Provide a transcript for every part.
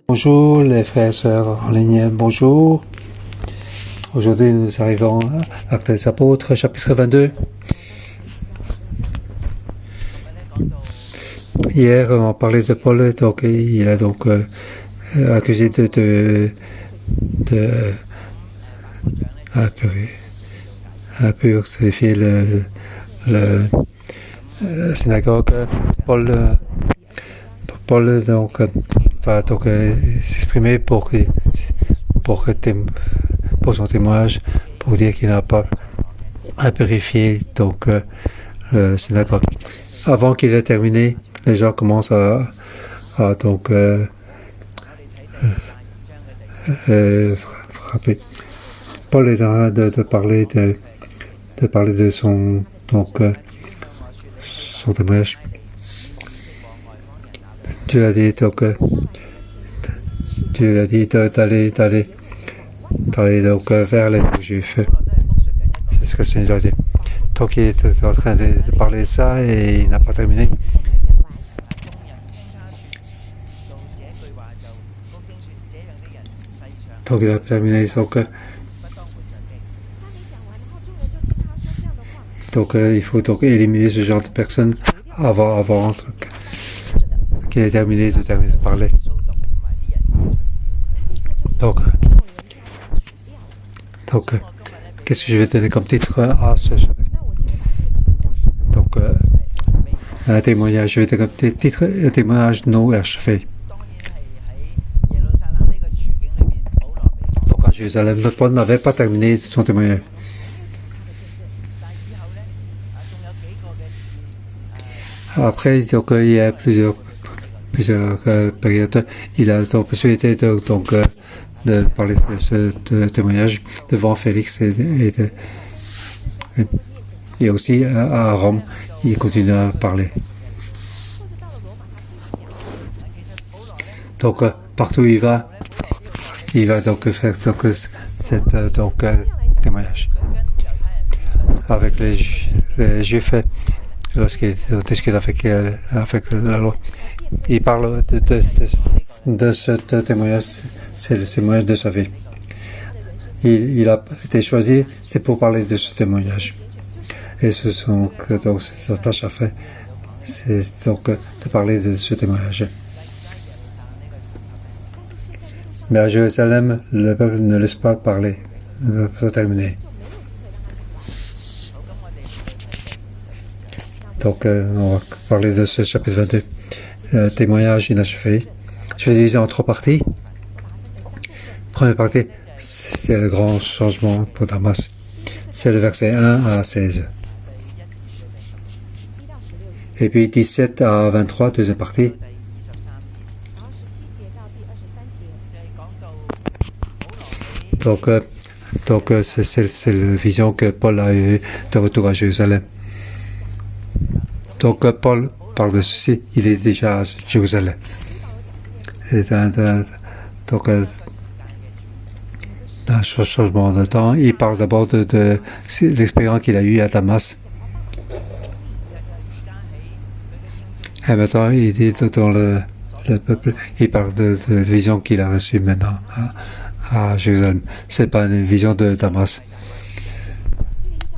Bonjour les frères et sœurs en ligne, bonjour. Aujourd'hui nous arrivons à Actes des Apôtres, chapitre 22. Hier on parlait de Paul, donc il a donc accusé de purifier le synagogue. Paul donc va donc s'exprimer pour son témoignage, pour dire qu'il n'a pas à purifier donc le synagogue. Avant qu'il ait terminé, les gens commencent à donc frapper. Paul est en train de parler de son son témoignage. Dieu a dit donc d'aller donc vers les Juifs. C'est ce que le Seigneur a dit. Donc il est en train de parler de ça et il n'a pas terminé. Donc il a terminé. Donc il faut donc éliminer ce genre de personnes avant qu'il ait terminé de parler. Donc qu'est-ce que je vais donner comme titre à ce chapitre? Donc, un témoignage, je vais donner comme titre un témoignage non achevé. Donc, à Jérusalem, Paul n'avait pas terminé son témoignage. Après, donc, il y a plusieurs périodes. Il a donc possibilité de parler de ce témoignage devant Félix et aussi à Rome, il continue à parler. Donc partout où il va donc faire cette témoignage avec les Juifs lorsqu'il discute avec la loi. Il parle de ce témoignage, c'est le témoignage de sa vie. Il a été choisi, c'est pour parler de ce témoignage. Et donc sa tâche à faire, c'est donc de parler de ce témoignage. Mais à Jérusalem, le peuple ne laisse pas parler, ne peut pas terminer. Donc on va parler de ce chapitre 22. Témoignage inachevé. Je vais diviser en 3 parties. Première partie, c'est le grand changement pour Damas. C'est le verset 1 à 16. Et puis 17 à 23, deuxième partie. Donc c'est la vision que Paul a eue de retour à Jérusalem. Donc Paul parle de ceci, il est déjà à Jérusalem. Donc d'un changement de temps, il parle d'abord de l'expérience qu'il a eue à Damas. Et maintenant, il dit dans le peuple, il parle de la vision qu'il a reçue maintenant à Jérusalem. Ce n'est pas une vision de Damas.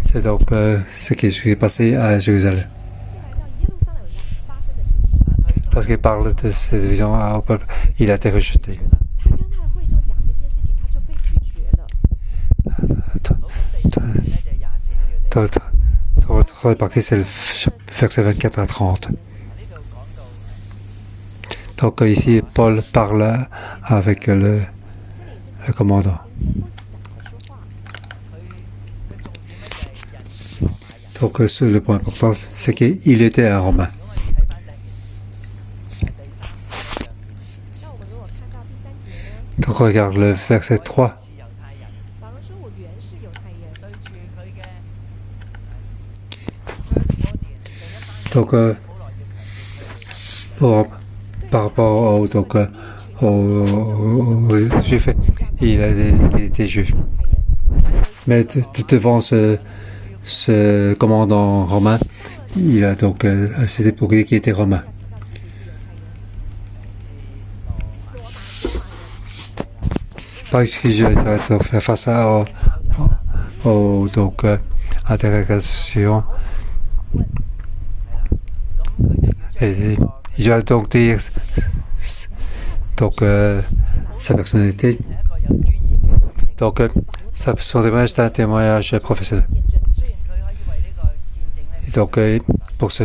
C'est donc ce qui est passé à Jérusalem. Lorsqu'il parle de cette vision au peuple, il a été rejeté. L'autre partie, c'est le verset 24 à 30. Donc ici, Paul parle avec le commandant. Donc le point important, c'est qu'il était un Romain. Donc regarde le verset 3. Donc par rapport aux Juifs, il était juif. Mais devant ce commandant romain, il a donc c'était pour dire qu'il était romain. parce que je dois faire face aux donc, interrogations. Et je dois donc dire donc, sa personnalité. Donc, son témoignage est un témoignage professionnel. Donc, pour ce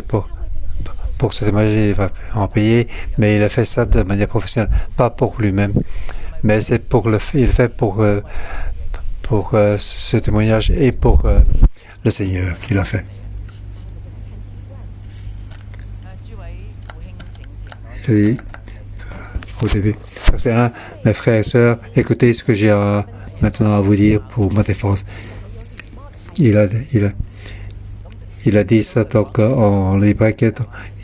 témoignage, il va en payer, mais il a fait ça de manière professionnelle, pas pour lui-même, mais c'est il fait pour ce témoignage et pour le Seigneur qu'il a fait. Et, au début, verset 1, mes frères et sœurs, écoutez ce que j'ai maintenant à vous dire pour ma défense. Il a dit ça donc en hébreu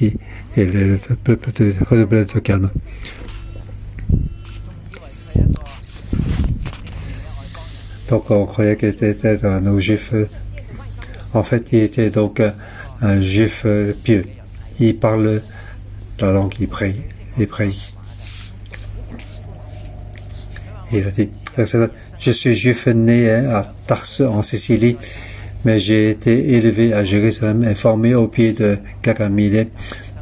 et le peuple redoublait de calme. Donc on croyait qu'il était un juif. En fait, il était donc un juif pieux. Il parle la langue, il prie. Il a dit, je suis juif né à Tarse en Sicile, mais j'ai été élevé à Jérusalem et formé au pied de Gamaliel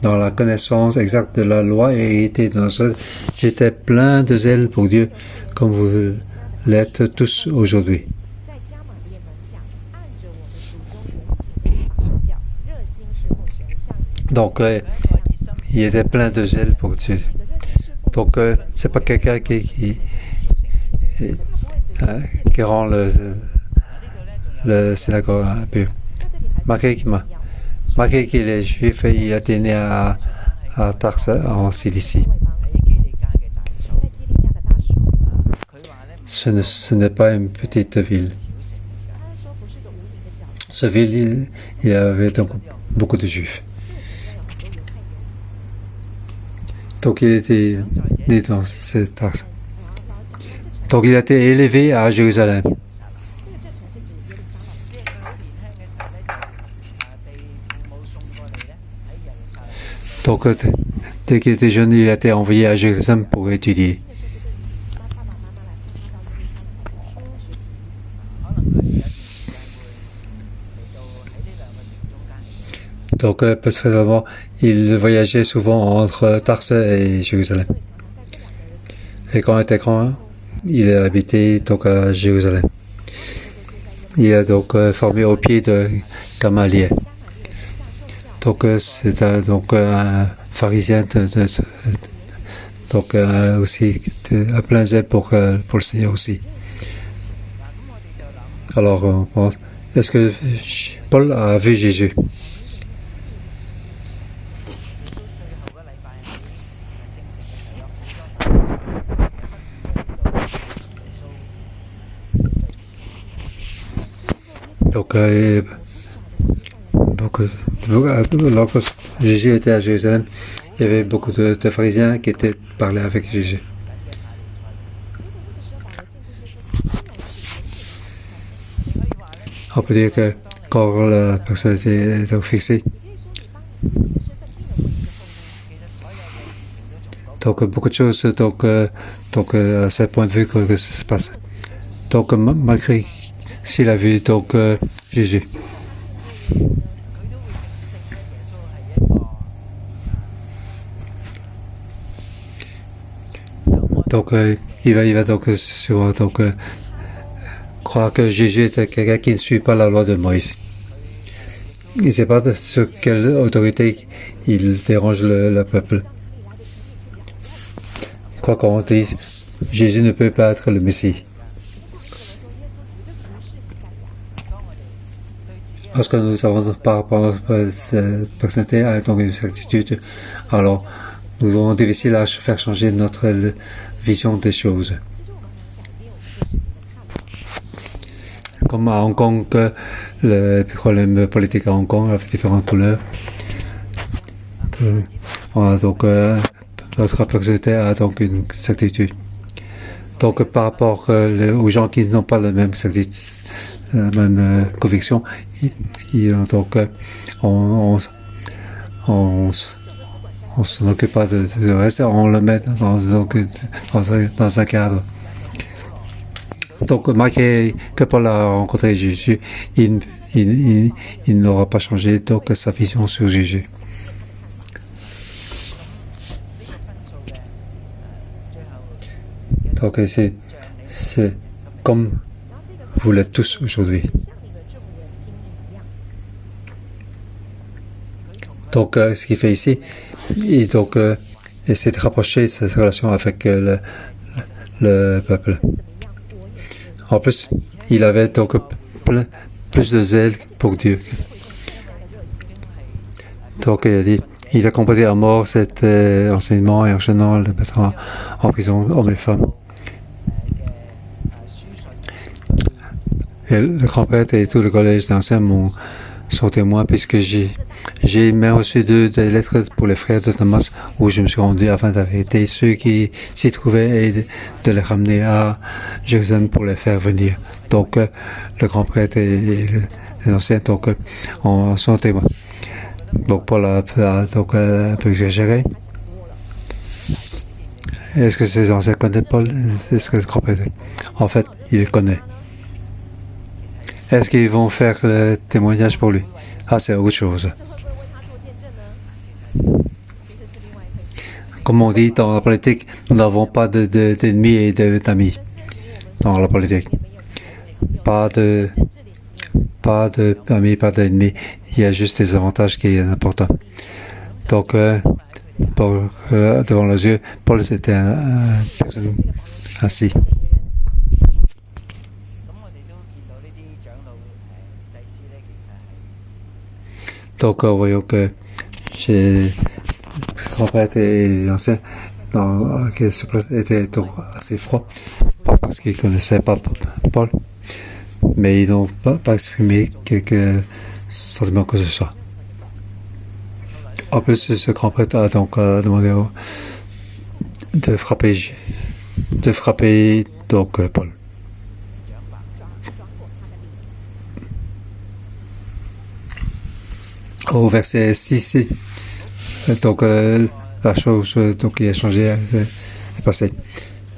dans la connaissance exacte de la loi et été dans ce. J'étais plein de zèle pour Dieu, comme vous l'êtes tous aujourd'hui. Donc, il était plein de zèle pour Dieu. Donc, c'est pas quelqu'un qui rend le synagogue un peu. Malgré qu'il est juif, il a été né à Tarse en Cilicie. Ce n'est pas une petite ville. Cette ville, il y avait donc beaucoup de juifs. Donc il était né dans cette Tarse. Donc il a été élevé à Jérusalem. Donc dès qu'il était jeune, il a été envoyé à Jérusalem pour étudier. Donc personnellement, il voyageait souvent entre Tarse et Jérusalem. Et quand il était grand, il a habité donc à Jérusalem. Il est donc formé au pied de Gamaliel. Donc c'est un pharisien donc aussi à plein zèle pour le Seigneur aussi. Alors on pense, est-ce que Paul a vu Jésus? Donc, lorsque Jésus était à Jérusalem, il y avait beaucoup de pharisiens qui parlaient avec Jésus. On peut dire que quand la personnalité est donc fixée, donc beaucoup de choses donc à ce point de vue que ça se passe. Donc malgré s'il a vu donc Jésus. Donc il va donc souvent croire que Jésus était quelqu'un qui ne suit pas la loi de Moïse. Il ne sait pas sur quelle autorité il dérange le peuple. Quoi qu'on dise, Jésus ne peut pas être le Messie. Lorsque nous avons par rapport à cette personnalité à donc une certitude, alors nous avons difficile à faire changer notre vision des choses. Comme à Hong Kong, le problème politique à Hong Kong avec différentes couleurs. On a donc notre personnalité a donc une certitude. Donc par rapport aux gens qui n'ont pas la même certitude, la même conviction, donc on s'en occupe pas de reste, on le met dans un cadre. Donc, malgré que Paul a rencontré Jésus, il n'aura pas changé donc sa vision sur Jésus. Donc, c'est comme vous l'êtes tous aujourd'hui. Donc, ce qu'il fait ici, il essaie de rapprocher sa relation avec le peuple. En plus, il avait donc plus de zèle pour Dieu. Donc, il a dit, il a complété à mort cet enseignement et enchaînant le mettant en prison hommes et femmes. Et le grand-prêtre et tout le collège d'anciens sont témoins puisque j'ai même reçu des lettres pour les frères de Thomas où je me suis rendu afin d'arrêter ceux qui s'y trouvaient et de les ramener à Jérusalem pour les faire venir. Donc, le grand-prêtre et les anciens sont témoins. Donc, Paul a un peu exagéré. Est-ce que ces anciens connaissent Paul? Est-ce que le grand-prêtre? En fait, il les connaît. Est-ce qu'ils vont faire le témoignage pour lui? Ah, c'est autre chose. Comme on dit dans la politique, nous n'avons pas d'ennemis et d'amis dans la politique. Pas d'amis, pas d'ennemis. Il y a juste des avantages qui sont importants. Donc, devant les yeux, Paul était une personne ainsi. Donc, voyons que chez le grand-prêtre et les anciens qui étaient assez froids, pas parce qu'ils ne connaissaient pas Paul, mais ils n'ont pas exprimé quelque sentiment que ce soit. En plus, ce grand-prêtre a donc demandé de frapper Paul. Au verset 6, donc la chose qui a changé est passée.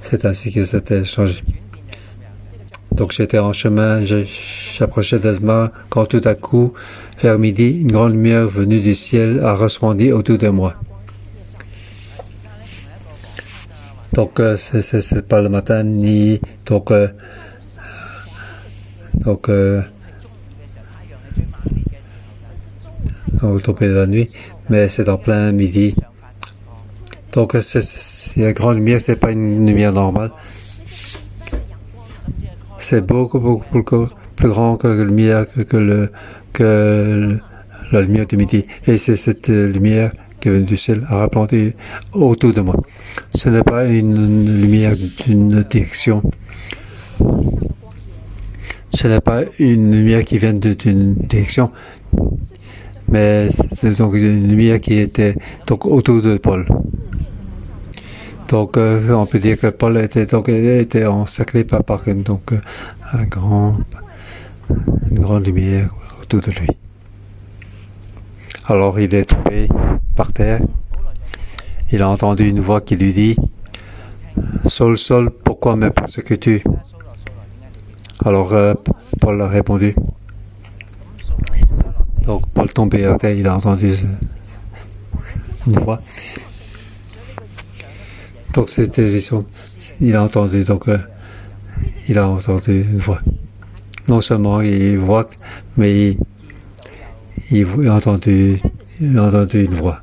C'est ainsi que c'était changé. Donc j'étais en chemin, j'approchais d'Asma quand tout à coup, vers midi, une grande lumière venue du ciel a resplendi autour de moi. Donc c'est pas le matin ni au tombé de la nuit, mais c'est en plein midi. Donc, la grande lumière, c'est pas une lumière normale. C'est beaucoup plus grand que la lumière que la lumière du midi. Et c'est cette lumière qui est venue du ciel a resplendi autour de moi. Ce n'est pas une lumière d'une direction. Ce n'est pas une lumière qui vient d'une direction. Mais c'est donc une lumière qui était donc autour de Paul. Donc on peut dire que Paul était encerclé par une grande lumière autour de lui. Alors il est tombé par terre. Il a entendu une voix qui lui dit « Saul, Saul, pourquoi me persécutes-tu » Alors Paul a répondu. Donc, Paul tombé à terre, il a entendu une voix. Donc, cette vision, il a entendu une voix. Non seulement il voit, mais il a entendu une voix.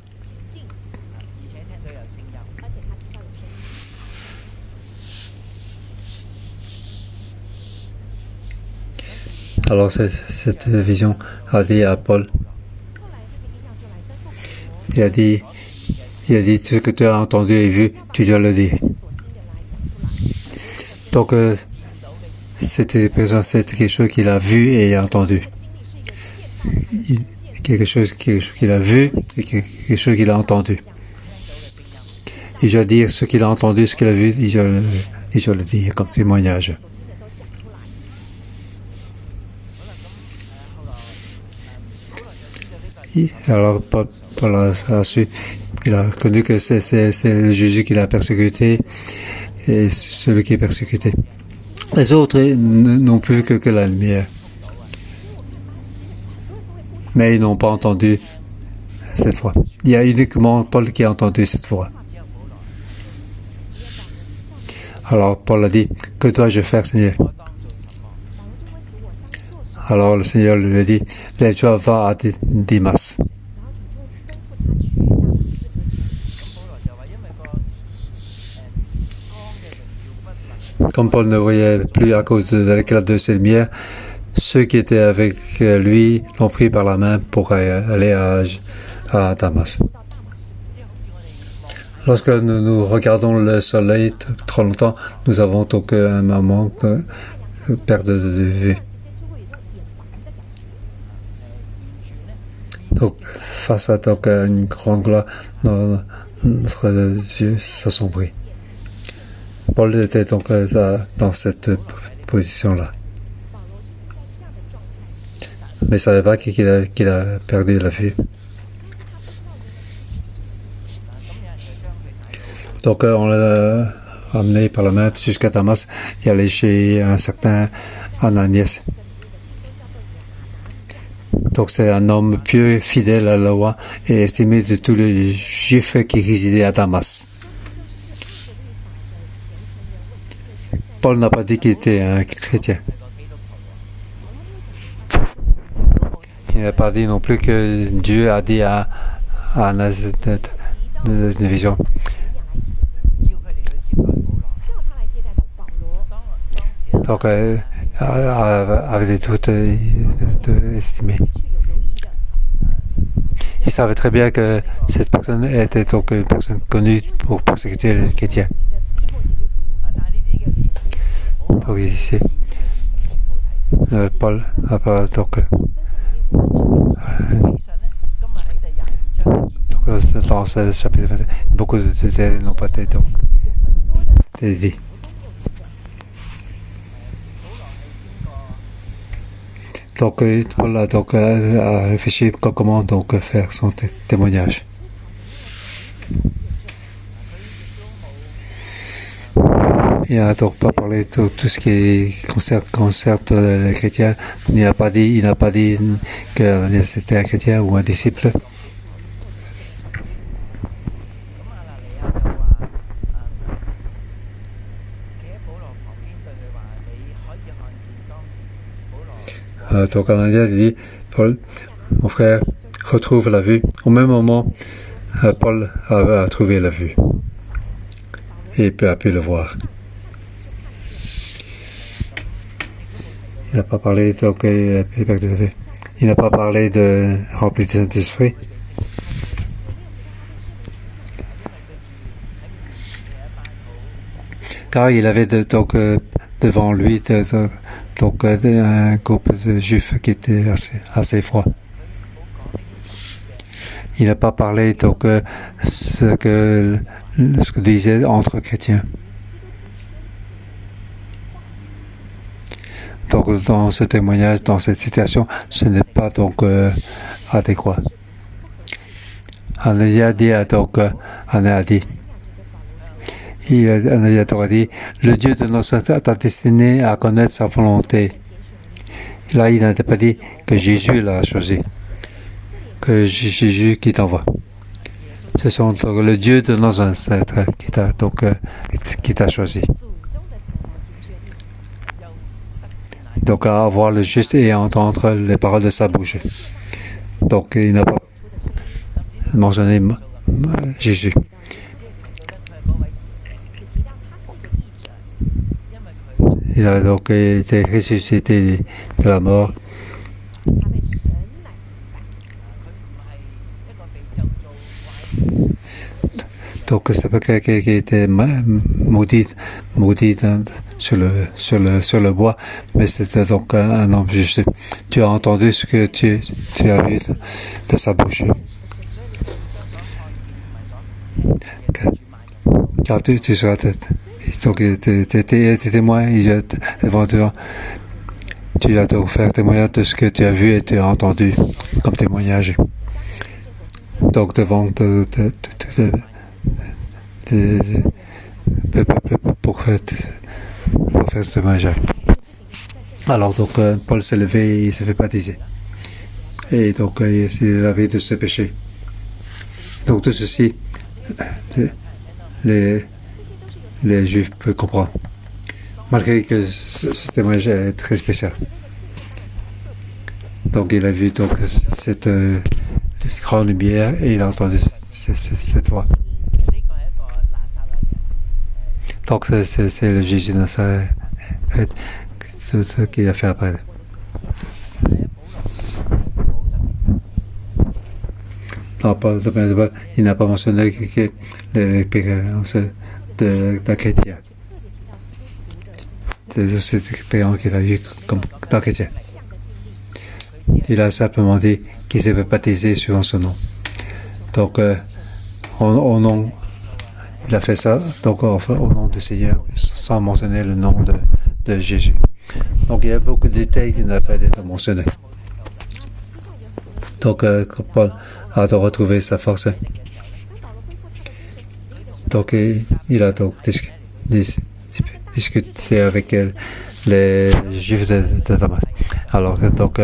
Alors, cette vision a dit à Paul, il a dit, ce que tu as entendu et vu, tu dois le dire. Donc, c'était quelque chose qu'il a vu et entendu. Quelque chose qu'il a vu et quelque chose qu'il a entendu. Il doit dire ce qu'il a entendu, ce qu'il a vu, il doit le dire comme témoignage. Alors, Paul a su, il a connu que c'est Jésus qui l'a persécuté et celui qui est persécuté. Les autres n'ont plus que la lumière. Mais ils n'ont pas entendu cette fois. Il y a uniquement Paul qui a entendu cette fois. Alors Paul a dit, que dois-je faire, Seigneur? Alors le Seigneur lui a dit, lève-toi, va à Dimas. Comme Paul ne voyait plus à cause de l'éclat de ses lumières, ceux qui étaient avec lui l'ont pris par la main pour aller à Damas. Lorsque nous regardons le soleil trop longtemps, nous avons donc un moment de perte de vue. Donc, face à donc, une grande gloire, notre Dieu s'assombrit. Paul était donc dans cette position-là. Mais il ne savait pas qu'il a perdu la vue. Donc on l'a amené par la main jusqu'à Damas et allé chez un certain Ananias. Donc c'est un homme pieux, fidèle à la loi et estimé de tous les Juifs qui résidaient à Damas. Paul n'a pas dit qu'il était un chrétien. Il n'a pas dit non plus que Dieu a dit à Ananias de vision. Donc, avec des doutes estimés. Il savait très bien que cette personne était donc une personne connue pour persécuter les chrétiens. Donc ici, Paul n'a pas donc dans ce chapitre 20, beaucoup de détails n'ont pas été donc dit. Donc, Paul a donc réfléchi comment donc faire son témoignage. Il n'a donc pas parlé de tout ce qui concerne les chrétiens. Il n'a pas dit que c'était un chrétien ou un disciple. Donc Ananias dit, Paul, mon frère, retrouve la vue. Au même moment, Paul a trouvé la vue et a pu le voir. Il n'a pas parlé donc, il n'a pas parlé de rempli de Saint-Esprit. Car il avait donc devant lui donc un groupe de juifs qui était assez froid. Il n'a pas parlé donc ce que disait entre chrétiens. Donc dans ce témoignage, dans cette situation, ce n'est pas donc adéquat. Ananias dit donc Ananias dit. Ananias a dit, le Dieu de notre t'a destiné à connaître sa volonté. Là, il n'a pas dit que Jésus l'a choisi, que Jésus qui t'envoie. Ce sont donc le Dieu de nos ancêtres qui t'a choisi. Donc à avoir le juste et à entendre les paroles de sa bouche. Donc il n'a pas mentionné Jésus. Il a donc été ressuscité de la mort. Donc c'est pas quelqu'un qui était maudit sur le bois, mais c'était donc un homme juste. Tu as entendu ce que tu as vu de sa bouche. Car tu seras donc tes témoins devant toi. Tu vas donc faire témoignage de ce que tu as vu et tu as entendu comme témoignage. Donc devant pour pour faire ce témoignage. Alors donc Paul s'est levé et il s'est fait baptiser. Et donc il avait de ce péché. Donc tout ceci, les Juifs peuvent comprendre. Malgré que ce témoignage est très spécial. Donc il a vu donc cette grande lumière et il a entendu cette voix. Donc c'est le Jésus de Nazareth, ce qu'il a fait après. Non, il n'a pas mentionné que l'expérience d'un chrétien. C'est cette expérience qu'il a eue comme d'un chrétien. Il a simplement dit qu'il s'est baptisé suivant son nom. Donc, au nom, il a fait ça donc au nom du Seigneur, sans mentionner le nom de Jésus. Donc, il y a beaucoup de détails qui n'ont pas été mentionnés. Donc, Paul a retrouvé sa force. Donc, il a donc discuté avec les Juifs de Damas. Alors, donc,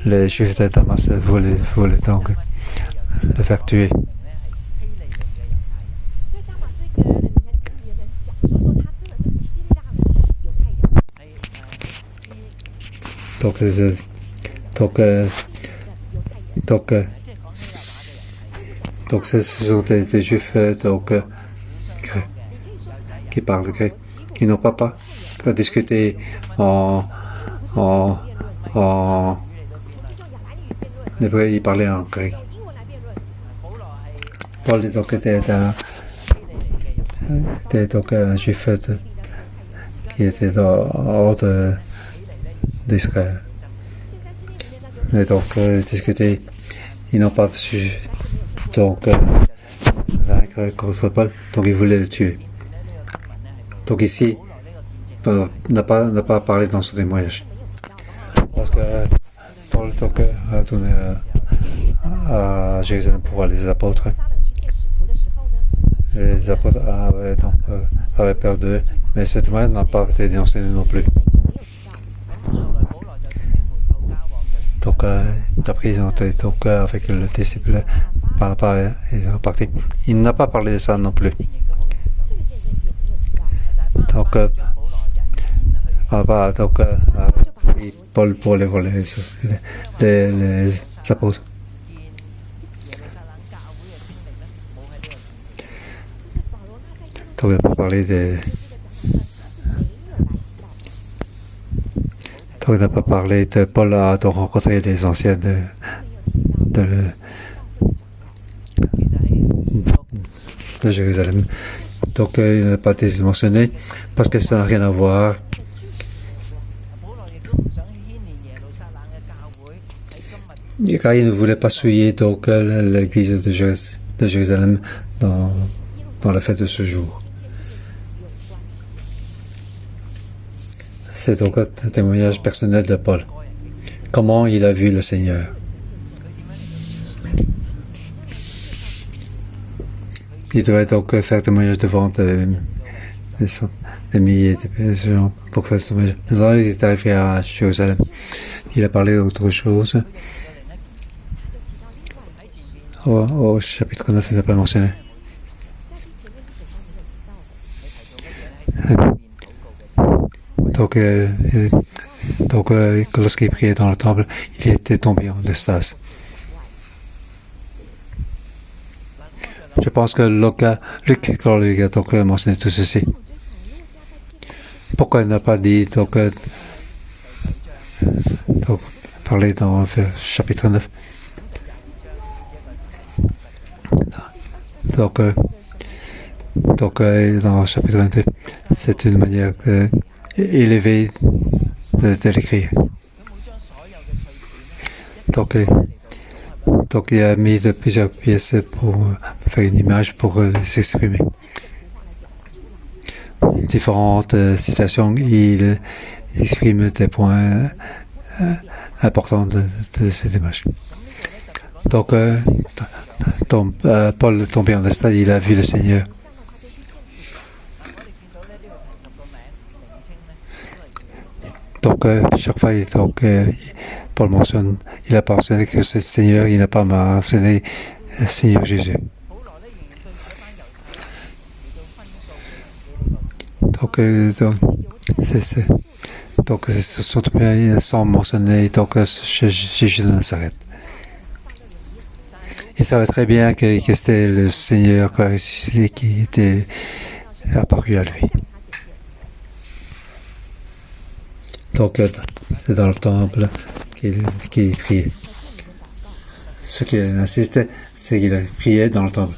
les Juifs de Damas voulaient donc le faire tuer. Donc ce sont des Juifs qui parlent grec. Ils n'ont pas discuté en hébreu, ils parlaient en grec. Paul était donc un Juif qui était hors d'Israël. Mais donc, discuter, ils n'ont pas su donc vaincre contre Paul, donc ils voulaient le tuer. Donc ici, n'a pas parlé dans son témoignage. Parce que Paul donc, a tourné à Jérusalem pour voir les apôtres. Les apôtres avaient peur d'eux, mais ce témoignage n'a pas été enseigné non plus. Donc, après, ils ont été donc, avec le disciple par là, ils sont partis. Il n'a pas parlé de ça non plus. Donc, Paul pour les voler les apôtres. Donc, il n'a pas parlé de. Donc, il n'a pas parlé de Paul a donc rencontré les anciens de Jérusalem. Donc, il n'a pas été mentionné parce que ça n'a rien à voir. Car il ne voulait pas souiller donc l'église de Jérusalem dans la fête de ce jour. C'est donc un témoignage personnel de Paul. Comment il a vu le Seigneur. Il devait donc faire témoignage devant des milliers de gens pour faire ce témoignage. Maintenant, il est arrivé à Jérusalem. Il a parlé d'autre chose. Au chapitre 9, il n'a pas mentionné. Donc, lorsqu'il priait dans le temple, il était tombé en extase. Je pense que Luc a donc mentionné tout ceci. Pourquoi il n'a pas dit donc parler dans le chapitre 9? Donc dans le chapitre 22, c'est une manière élevée de l'écrire. Donc il a mis de plusieurs pièces pour faire une image pour s'exprimer. Différentes citations, il exprime des points importants de cette image. Donc, Paul tombé en extase, il a vu le Seigneur. Donc, chaque fois, Paul mentionne, il n'a pas mentionné que c'est le Seigneur, il n'a pas mentionné le Seigneur Jésus. Donc, surtout bien, sans mentionner Jésus de Nazareth. Il savait très bien que c'était le Seigneur qui était apparu à lui. Donc, c'est dans le temple qu'il priait. Ce qui insistait, c'est qu'il priait dans le temple.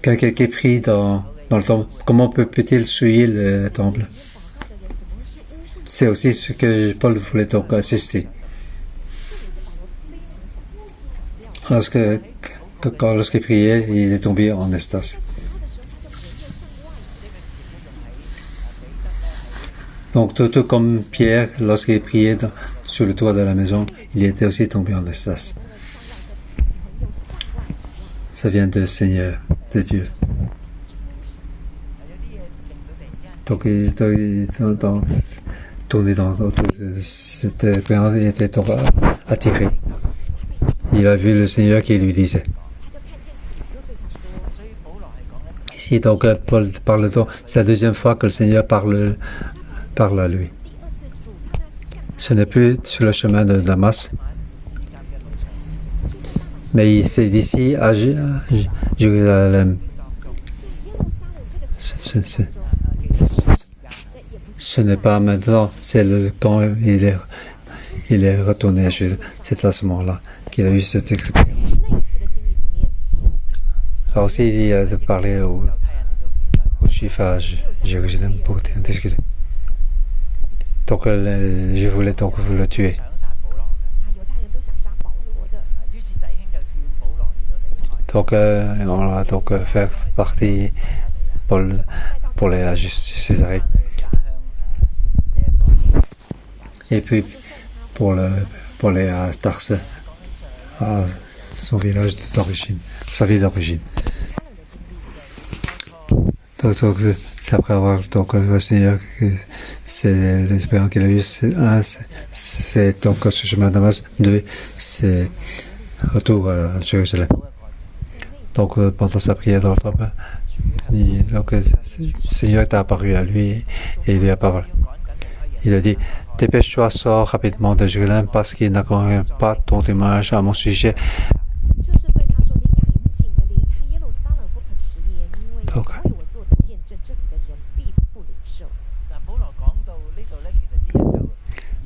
Quelqu'un qui prie dans le temple, comment peut-il souiller le temple? C'est aussi ce que Paul voulait donc insister. Lorsqu'il priait, il est tombé en extase. Donc, tout comme Pierre, lorsqu'il priait sur le toit de la maison, il était aussi tombé en extase. Ça vient du Seigneur, de Dieu. Donc, il tourné autour de cette expérience, il était attiré. Il a vu le Seigneur qui lui disait. Ici, donc, Paul parle, c'est la deuxième fois que le Seigneur parle à lui. Ce n'est plus sur le chemin de Damas, mais c'est d'ici à Jérusalem. Ce n'est pas maintenant, c'est quand il est retourné à Jérusalem. C'est à ce moment-là qu'il a eu cette expérience. Alors aussi, il a parlé aux Juifs à Jérusalem pour discuter. Donc, je voulais donc le tuer. Donc, on a donc fait partie pour les à Césarée. Et puis, pour les à Tarse, à son village d'origine, sa ville d'origine. Donc, c'est après avoir le Seigneur, c'est l'expérience qu'il a eue. C'est donc ce chemin de Damas. 2, c'est retour à Jérusalem. Donc, pendant sa prière dans le temple, le Seigneur est apparu à lui et il lui a parlé. Il a dit, dépêche-toi, sors rapidement de Jérusalem parce qu'il n'a pas ton témoignage à mon sujet.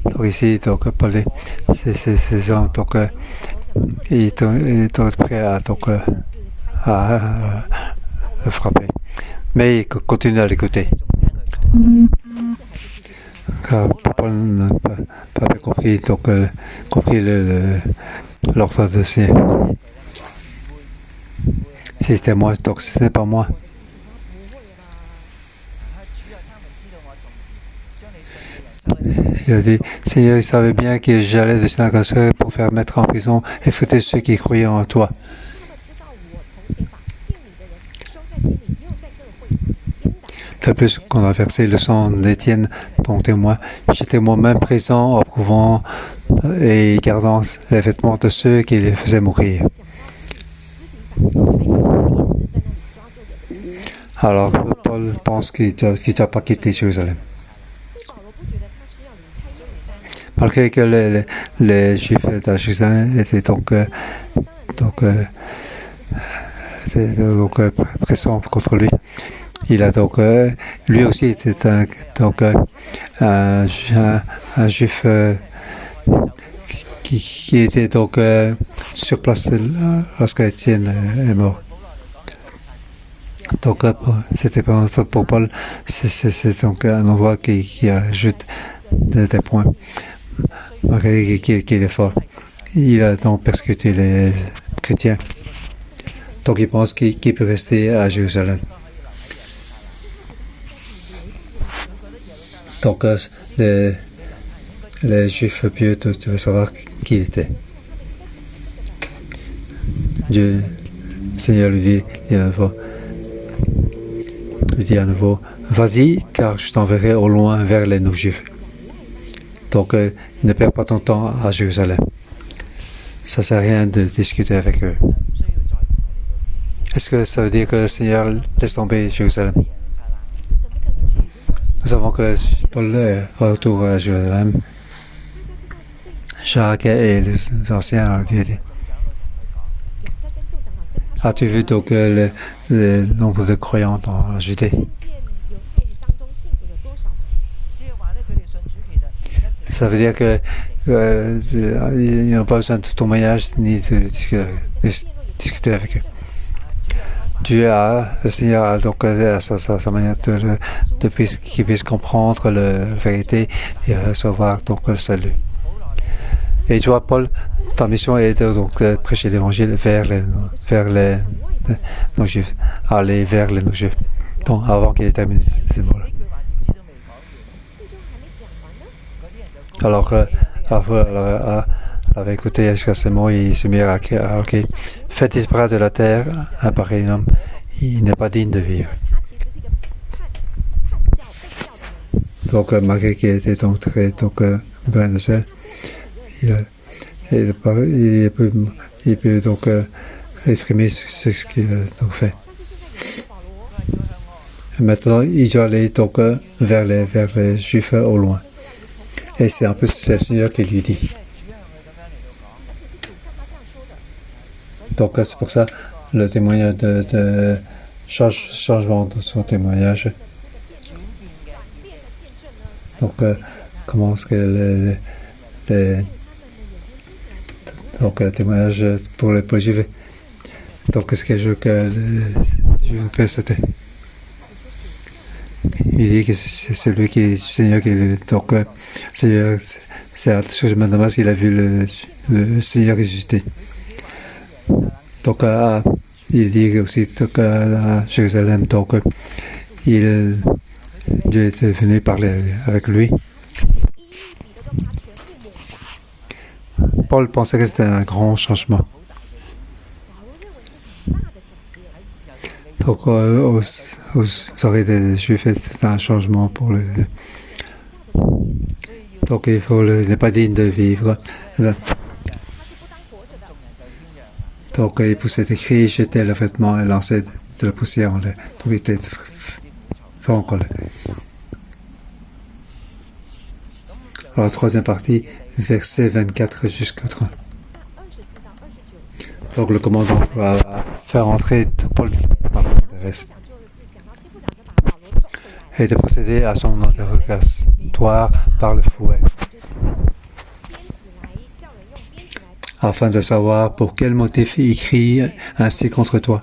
Donc ici, donc, Paul dit, c'est donc, il est prêt à le frapper. Mais il continue à l'écouter. Car Paul n'a pas compris, l'ordre de Seigneur. Si c'était moi, donc ce n'est pas moi. Il a dit, Seigneur, il savait bien que j'allais descendre à la pour faire mettre en prison et fouetter ceux qui croyaient en toi. De plus qu'on a versé le sang d'Étienne, ton témoin, j'étais moi-même présent, approuvant et gardant les vêtements de ceux qui les faisaient mourir. Alors, Paul pense qu'il n'a pas quitté Jérusalem. Malgré que les Juifs de Jérusalem étaient donc pressants contre lui, il a donc, lui aussi était un Juif qui était donc sur place lorsqu'Étienne est mort. Donc, c'était pas pour Paul, c'est donc un endroit qui ajoute des points. Malgré qu'il est fort, il a donc persécuté les chrétiens. Donc il pense qu'il peut rester à Jérusalem. Donc les Juifs pieux devaient savoir qui il était. Dieu, le Seigneur lui dit à nouveau, vas-y, car je t'enverrai au loin vers les non-juifs. Donc, ne perds pas ton temps à Jérusalem. Ça ne sert à rien de discuter avec eux. Est-ce que ça veut dire que le Seigneur laisse tomber Jérusalem? Nous savons que Paul est retour à Jérusalem. Jacques et les anciens ont dit: as-tu vu donc le nombre de croyants dans la Judée? Ça veut dire que ils n'ont pas besoin de ton témoignage ni de discuter avec eux. Le Seigneur a donc sa manière de qu'ils puissent comprendre la vérité et recevoir donc le salut. Et toi, Paul, ta mission est de prêcher l'évangile vers les non-juifs, aller vers les non-juifs. Donc, avant qu'il ait terminé ces mots-là. Alors, avait écouté jusqu'à ces mots, il se mit à crier: faites disparaître de la terre un pareil homme, il n'est pas digne de vivre. Donc, malgré qu'il était donc plein de sel, il peut donc exprimer ce qu'il a donc fait. Maintenant, il doit aller donc vers les Juifs au loin. Et c'est un peu le Seigneur qui lui dit. Donc c'est pour ça le témoignage de changement de son témoignage. Donc comment est-ce que donc le témoignage pour les Juifs. Donc qu'est-ce que je peux c'était. Il dit que c'est celui qui est Seigneur qui donc c'est à chemin de Damas qu'il a vu le Seigneur ressuscité. Donc il dit aussi à Jérusalem, donc Dieu est venu parler avec lui. Paul pensait que c'était un grand changement. Donc aux oreilles des Juifs, c'est un changement pour le. Donc il n'est pas digne de vivre. Donc il poussait des cris, jetait le vêtement et lançait de la poussière en l'air. Donc il était fort en colère. Alors la troisième partie, versets 24 jusqu'à 30. Donc le commandant va faire entrer Paul par l'adresse et de procéder à son interrogatoire par le fouet, afin de savoir pour quel motif il crie ainsi contre toi.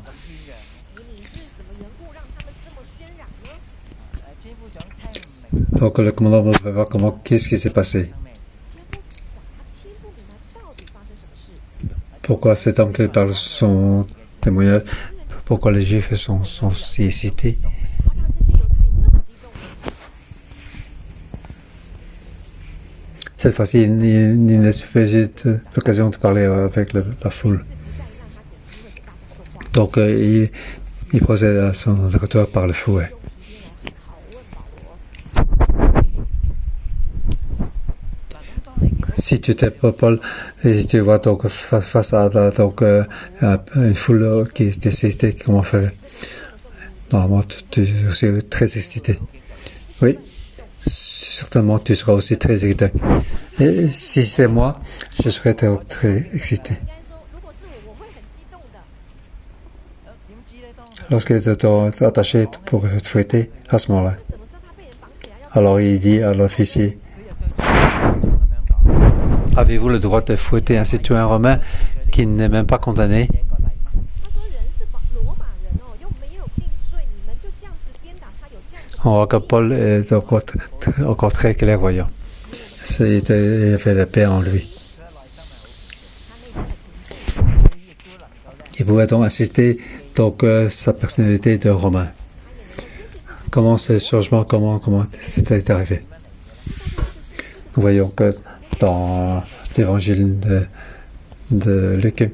Donc le commandant va voir qu'est-ce qui s'est passé. Pourquoi cet homme qui parle son témoignage, pourquoi les Juifs sont si cités. Cette fois-ci, il ne se faisait l'occasion de parler avec la foule. Donc, il procède à son interrogatoire par le fouet. Si tu t'es pas Paul, et si tu vois donc face à une foule qui est excitée, comment faire? Normalement, tu es aussi très excité. Oui, certainement, tu seras aussi très excité. Et si c'était moi, je serais très excité. Lorsqu'il est attaché pour te fouetter, à ce moment-là. Alors il dit à l'officier: avez-vous le droit de fouetter un citoyen romain qui n'est même pas condamné? On voit que Paul est encore très clairvoyant. Il avait la paix en lui. Il pouvait donc assister sa personnalité de Romain. Comment ce changement, comment c'était arrivé? Nous voyons que dans l'évangile de Luc,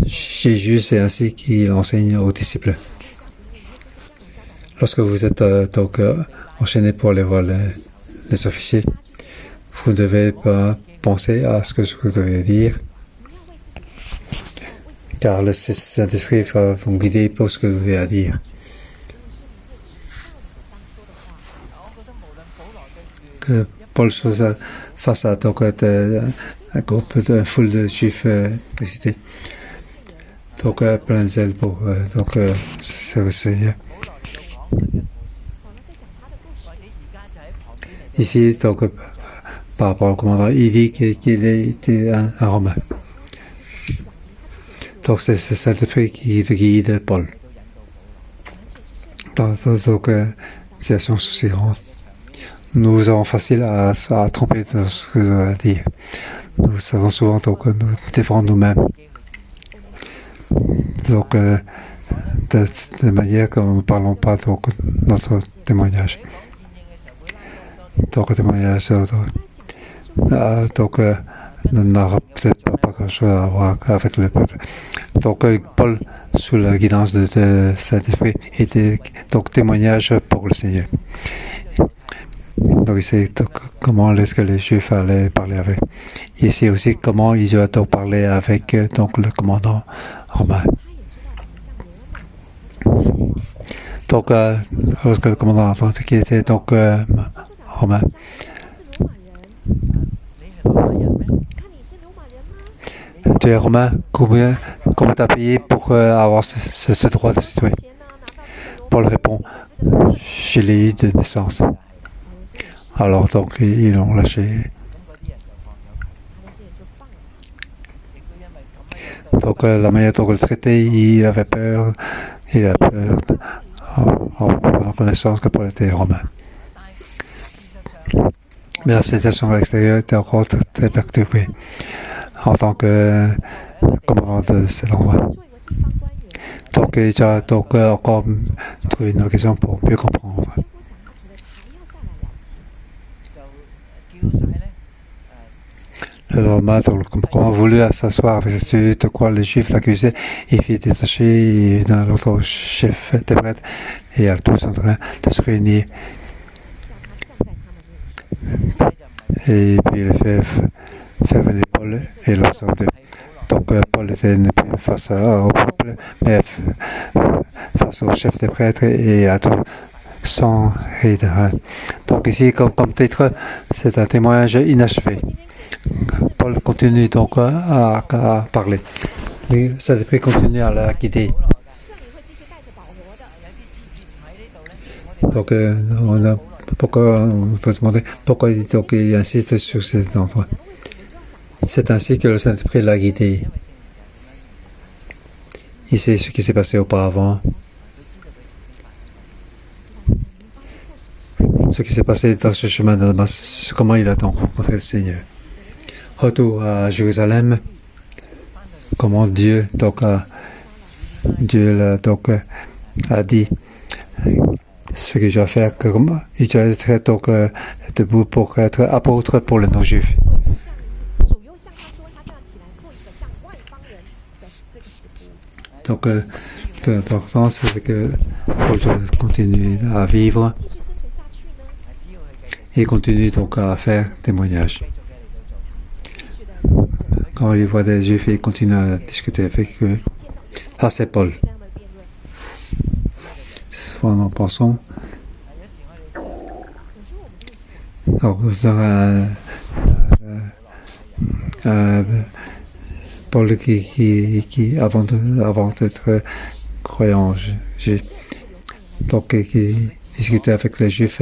Jésus, c'est ainsi qu'il enseigne aux disciples. Lorsque vous êtes enchaîné pour aller voir les officiers, vous ne devez pas penser à ce que vous devez dire, car le Saint-Esprit va vous guider pour ce que vous avez à dire. Que Paul soit face à donc, un groupe, une foule de juifs excités, donc plein de zèle pour servir le Seigneur. Ici, donc, par rapport au commandant, il dit qu'il était un Romain. Donc, c'est le Saint-Esprit qui guide Paul. Dans situations aussi grandes, nous avons facile à tromper dans ce que nous allons dire. Nous savons souvent donc, nous défendre nous-mêmes. Donc, de manière que nous ne parlons pas donc, notre témoignage. Donc, le témoignage n'aura peut-être pas grand-chose à voir avec le peuple. Donc, Paul, sous la guidance de Saint-Esprit, était donc témoignage pour le Seigneur. Donc, ici, comment est-ce que les Juifs allaient parler avec. Ici aussi, comment ils doivent donc parler avec donc, le commandant romain. Donc, lorsque le commandant a entendu qu'il était donc romain, tu es romain, combien tu as payé pour avoir ce droit de citoyen? Paul répond, je l'ai eu de naissance. Alors donc ils l'ont lâché. Donc la manière dont le traité, il avait peur, il a peur en connaissance que Paul était romain. Mais la situation à l'extérieur était encore très perturbée en tant que commandant de cet endroit. Donc il a donc encore trouvé une occasion pour mieux comprendre. Le Romain a voulu s'asseoir avec ce de quoi les Juifs l'accusaient, il fit détacher dans l'autre chef des prêtres et à tous en train de se réunir. Et puis il a fait venir Paul et l'observer. Donc Paul était plus face au peuple, mais face au chef des prêtres et à tous sans rien. Donc ici, comme titre, c'est un témoignage inachevé. Paul continue donc à parler. Mais ça devrait continuer à la guider. Donc on peut demander pourquoi il insiste sur cet endroit. C'est ainsi que le Saint-Esprit l'a guidé. Il sait ce qui s'est passé auparavant. Ce qui s'est passé dans ce chemin de Damas, comment il a donc rencontré le Seigneur. Retour à Jérusalem, comment Dieu a dit ce que je vais faire, il doit être donc debout pour être apôtre pour les non-juifs. Donc, l'important, c'est que Paul doit continuer à vivre et continue donc à faire témoignage. Quand il voit des Juifs, il continue à discuter avec eux. Ça, c'est Paul. Souvent, nous pensons. Donc, Paul qui avant d'être croyant, donc qui discutait avec les Juifs,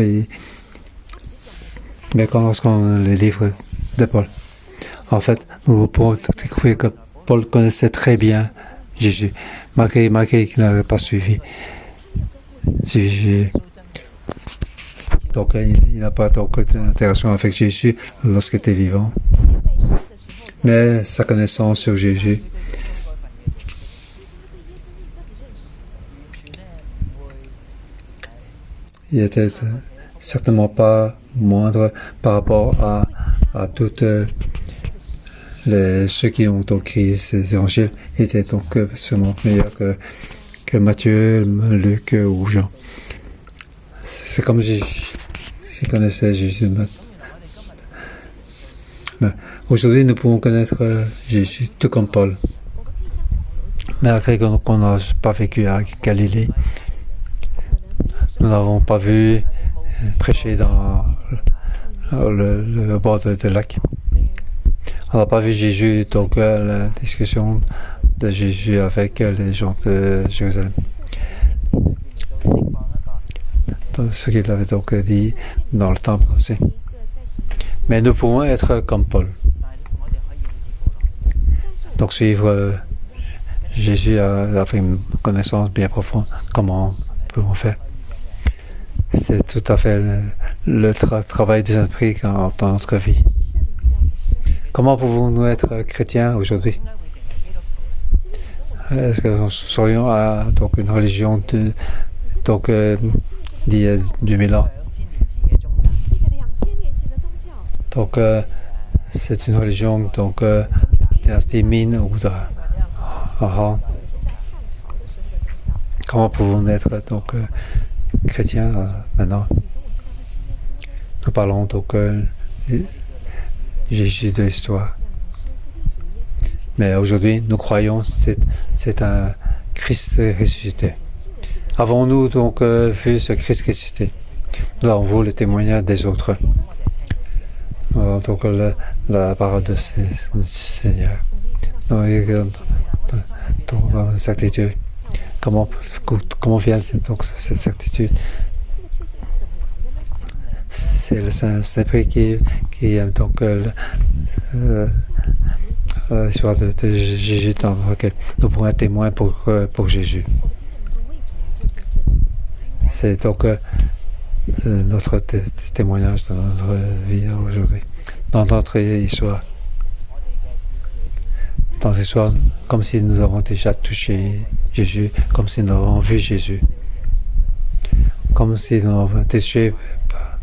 mais lorsqu'on les livre de Paul, en fait, nous pouvons découvrir que Paul connaissait très bien Jésus, malgré qu'il n'avait pas suivi Jésus. Donc, il n'a pas d'interaction avec Jésus lorsqu'il était vivant. Mais sa connaissance sur Jésus il était certainement pas moindre par rapport à toutes ceux qui ont donc écrit ces évangiles. Il était donc sûrement meilleur que Matthieu, Luc ou Jean. C'est comme s'il connaissait Jésus. Mais aujourd'hui, nous pouvons connaître Jésus, tout comme Paul. Malgré qu'on n'a pas vécu à Galilée, nous n'avons pas vu prêcher dans le bord de lac. On n'a pas vu Jésus, donc la discussion de Jésus avec les gens de Jérusalem. Donc, ce qu'il avait donc dit dans le temple aussi. Mais nous pouvons être comme Paul. Donc suivre Jésus avec une connaissance bien profonde. Comment pouvons faire? C'est tout à fait le travail des esprits dans notre vie. Comment pouvons-nous être chrétiens aujourd'hui? Est-ce que nous serions à donc, une religion d'il y a 2000 ans? Donc, c'est une religion dynastie Ming ou de Han. Comment pouvons-nous être chrétiens maintenant? Nous parlons Jésus de l'histoire. Mais aujourd'hui, nous croyons que c'est un Christ ressuscité. Avons-nous vu ce Christ ressuscité? Nous avons vu le témoignage des autres. Nous avons la parole du Seigneur. Dans la certitude. Comment vient cette certitude? C'est le Saint-Esprit qui aime l'histoire de Jésus dans laquelle nous pouvons être témoins pour Jésus. C'est notre témoignage dans notre vie aujourd'hui, dans notre histoire. Dans l'histoire, comme si nous avons déjà touché Jésus, comme si nous avons vu Jésus, comme si nous avons été touchés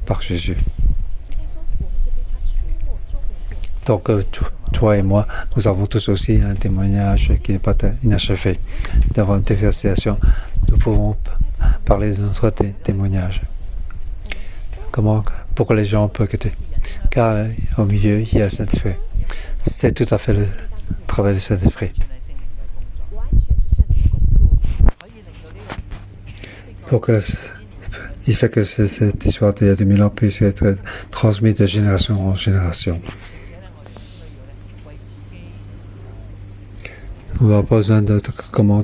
par Jésus. Donc, toi et moi, nous avons tous aussi un témoignage qui n'est pas inachevé. D'avoir une déversation, nous pouvons parler de notre témoignage. Comment? Pourquoi les gens peuvent quitter? Car au milieu, il y a le Saint-Esprit. C'est tout à fait le travail du Saint-Esprit. Donc, il fait que cette histoire d'il y a 2000 ans puisse être transmise de génération en génération. On n'a pas besoin de comment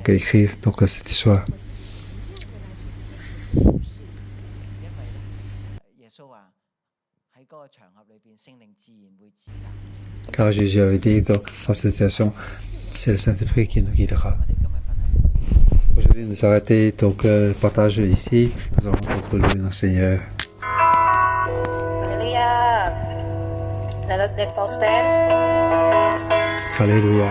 écrire cette histoire. Car Jésus avait dit dans cette situation, c'est le Saint-Esprit qui nous guidera. Aujourd'hui, nous arrêtons le partage ici. Nous allons louer notre Seigneur. Alléluia. Let's all stand. Alléluia.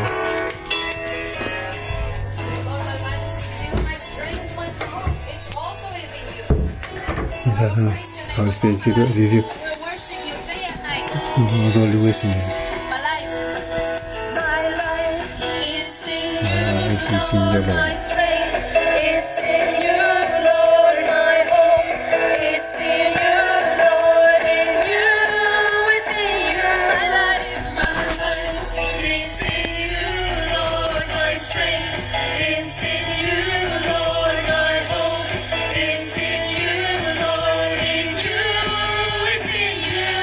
Our Spirit with you. We worship you day and night. Nous allons louer Seigneur. My life is in your you. Lord. My strength is in you, Lord. My hope is in you, Lord. In you is in you. My life is in you, Lord. My strength is in you, Lord. My hope is in you, Lord. In you is in you.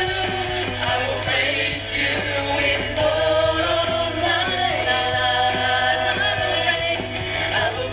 I will praise you with all of my life. I will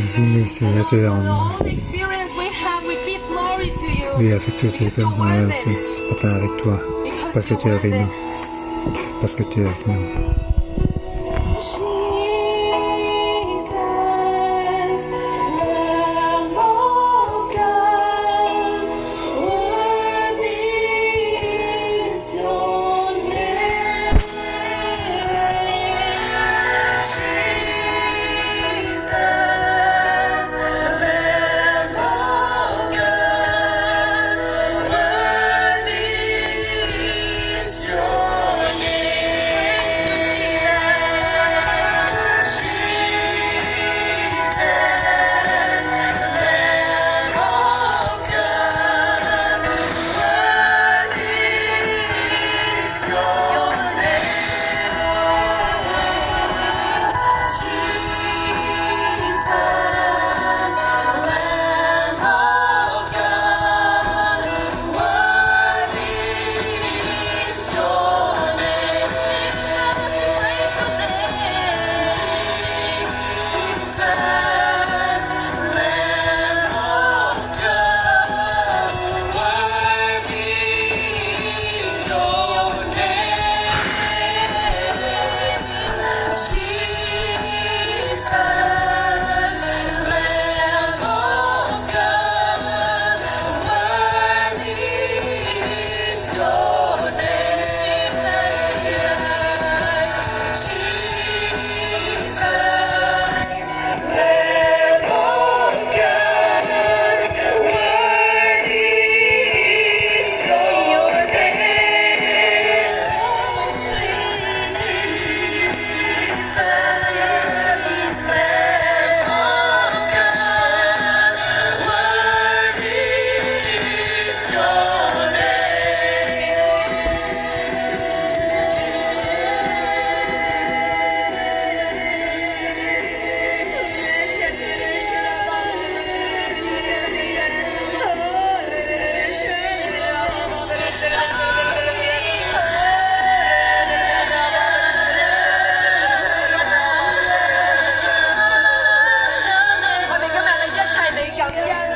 Ici, Seigneur, en nous. all the experience we have, we give glory to you. Oui, avec tout ce que nous avons ce matin avec toi, parce que tu es avec nous. Parce que tu es avec nous. Jesus, Lamb of God, worthy is your name. Jesus, Lamb of God, worthy is your name.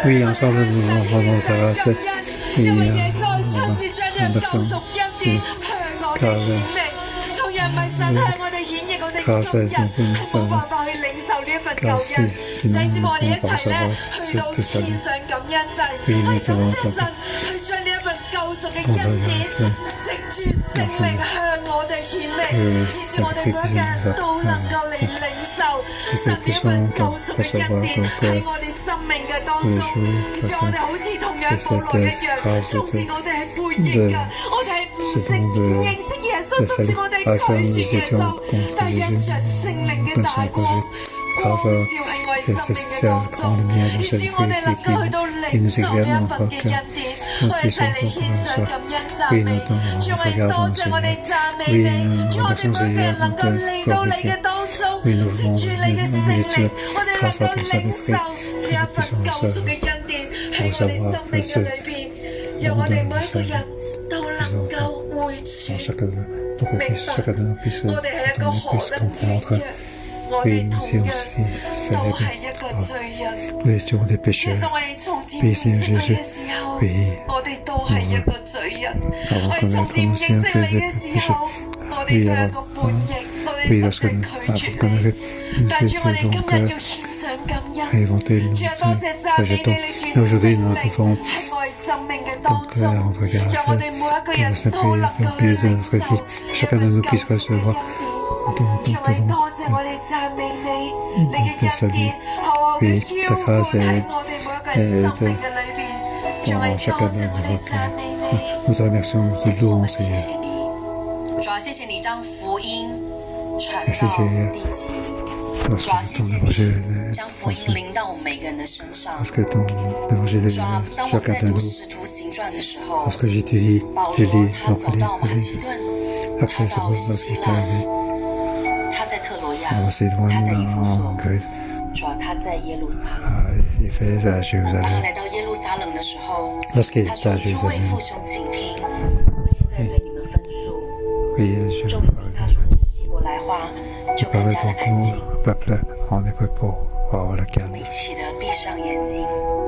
Oui, ensemble, nous rendons grâce. Oui,因為耶穌親自將呢個救贖恩典向我哋顯明，同樣唔係神向我哋顯現，我哋今日係冇辦法去領受呢一份救恩。弟兄姊妹，我哋一齊咧去到獻上感恩祭，去感謝神，去將呢一份救贖嘅恩典藉住聖靈向我哋顯明，以致我哋每一個人都能夠嚟領受神呢一份救贖嘅恩典喺我哋生命嘅當中，以致我哋好似同樣保羅一樣，縱使我哋係背逆㗎，我哋係唔認識耶穌，甚至我哋拒絕耶穌，但因着聖靈嘅大光。光照喺我哋生命嘅當中，以致我哋能夠去到領受呢一份嘅恩典，我哋一齊嚟獻上感恩讚美，主，我哋多謝我哋讚美你，主，我哋每一個人能夠嚟到你嘅當中，藉住你嘅聖靈，我哋能夠領受呢一份救贖嘅恩典喺我哋生命嘅裏邊，讓我哋每一個人都能夠回轉，明白我哋係一個何等軟弱。我哋同樣都係一個罪人，其實我哋從前唔認識你嘅時候，我哋都係一個罪人。我哋從前唔認識你嘅時候，我哋都係一個叛逆，我哋甚至拒絕你。但主，我哋今日要獻上感恩，主啊，多謝讚美你，你住聖靈喺我哋生命嘅當中，讓我哋每一個人都能夠去領受一份救贖嘅恩典。主，我哋多謝我哋讚美你，你嘅恩典係我嘅澆灌喺我哋每一個人生命嘅裏邊。主，我哋多謝我哋讚美你，我哋謝謝你。主要謝謝你將福音傳到地極，主要謝謝你將福音臨到我們每個人的身上。主要當我在讀使徒行傳的時候，保羅他走到馬其頓，他到希臘。他在特羅亞，他在以弗所，主要他在耶路撒冷。當他來到耶路撒冷的時候，他說：諸位父兄，請聽，我現在對你們分訴。重點他說的是希伯來話，就更加的安靜。Wow, la 我 calme. 们一起的闭上眼睛。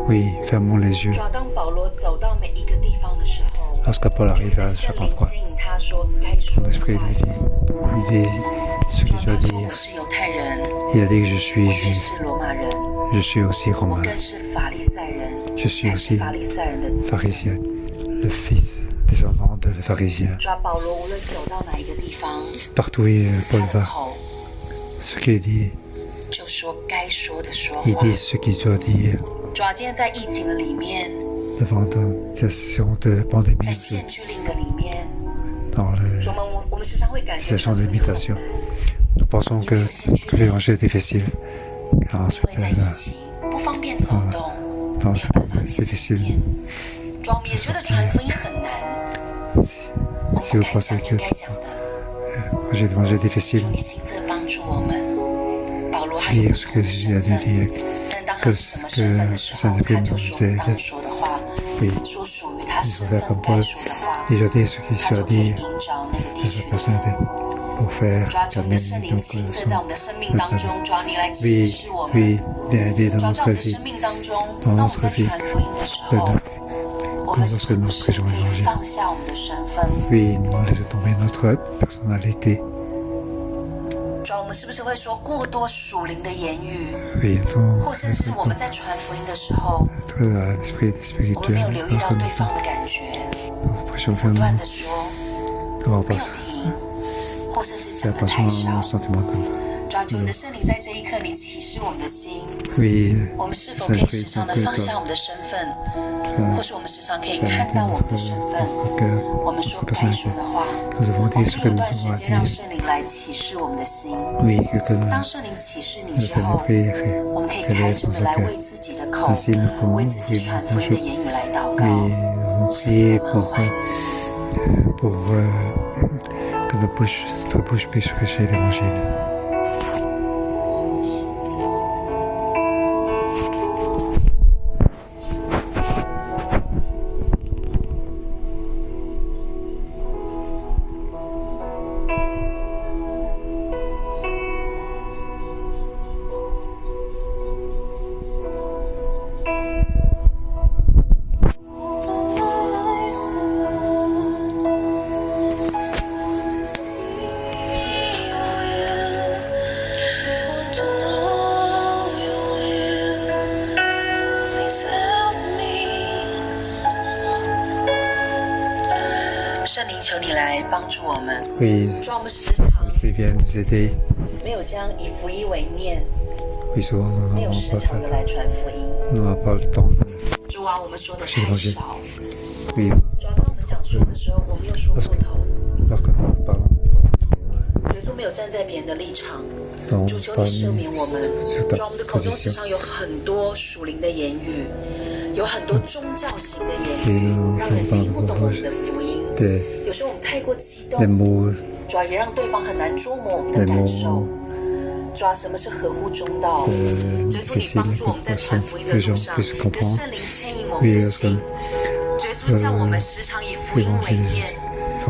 Oui, fermons les yeux. 主要当保罗走到每一个地方的时候， Lorsque Paul arrive à 圣 chaque 灵 endroit, 牵引他说该说 son 的 esprit 话。 lui dit ce qu'il 他 doit 说 dire. 我是犹太人， Il a dit que je 我 suis 也 juif, 是罗马人， je suis aussi 我 romain, 更是法利赛人， je suis 还是 aussi 法利赛人的子孙。 pharisien, le fils descendant de pharisien. 主要保罗无论走到哪一个地方， Partout où 他 Paul 的 va, 口 ce qu'il dit, 就说该说的说 il 话。 dit ce qu'il doit dire. 主要今天在疫情的里面， Devant une situation de 在 pandémie, 限聚令的里面， dans la 我们时常会感觉 situation de limitation, nous pensons que l'évangile est difficile, car 因 c'est 为在疫情不方便走动， dans 没 ce 有办法 c'est 面对 difficile. 面。主要我们也觉得传福音很难，我 Si 们 vous 不敢 pensez 讲 que 应该讲的。 l'évangile est 主 difficile, 你亲自帮助我们。保罗还有 dire 不 ce 同 que 的 j'ai 身 à 份， dire, 但当他是什么身份的时候，他就说当说的话， oui, 说属于他 il 身 faut 份 faire comme 该 Paul, 说的话， il doit dire ce qu'il 他就 doit 可以 dire 引导那个 de 地 sa 区的 personnalité 人。 pour faire 主要求你的 amener 圣 une 灵亲自在我们的生命当中，主要你来启 Oui, 示我们。 oui, viens aider 主 dans 要在我 notre 们的 vie, 生命当中， dans 当我们在 notre vie, 传福音的时 de 候， notre 我们 lorsque 是不 nous 是 prêchons 可以 l'évangile. 放下我们的身份？ Oui, nous laissons tomber notre personnalité. 主要我们是不是会说过多属灵的言语， Oui, nous 或甚至我们在传福音的时候， notre esprit 我们没有 spirituel, 留意到 notre 对方的感觉， nous prêchons 不断 vraiment 的说 d'avoir 没有 pas 停，或甚至 fait 讲的太 attention 少 aux。sentimentaux. 主要求你的圣灵在这一刻，你启示我们的心， Oui, 我们是否可以时常的放下我们的身份，或是我们时常可以看到我们的身份， que 我们说该说的话。 nous avons 我 dit 们 ce 可 que 以有 nous 段时 devons 间让 dire. 圣灵来启示我们的心。 Oui, que 当圣灵启示你 le 之后， Saint-Esprit 我们可以 est 开 dans 声的 notre 来 cœur. 为自己的口 Ainsi nous pouvons 为自己 vivre 传 nos 福音的 choses. 言语来祷告。 Oui, nous prier pour que notre bouche puisse prêcher l'évangile. To know your will, please help me. 圣灵，求你来帮助我们， Oui, 主，我们时常 il vient nous aider. 没有将以福音为念， Oui, souvent nous 没有 n'avons 时 pas 常的 fait. 来传福音。 Nous n'avons pas le temps de. 主啊，我们说的太少。 Oui, 主啊，当我们想说的时候，我们又说过头。 lorsque nous parlons trop loin. 耶稣没有站在别人的立场， Donc, 主求你赦免我们。 sur 主 ta 啊，我们的口中时 position. 常有很多属灵的言语，有很多宗教型的言 Oui, 语， nous 让人听不懂我 entendons 们的福音。 des, 有时候我们太过激 des 动， mots, 主要也让对方很难捉摸我们的 des 感受 mots。主要什么是合乎中道？耶稣，你 difficiles 帮助我们在 pour 传 que 福音的 les 路 gens 上， puissent 你的 comprendre. 圣灵牵引我们的 Oui, 心。耶稣叫我们时常以福音为念，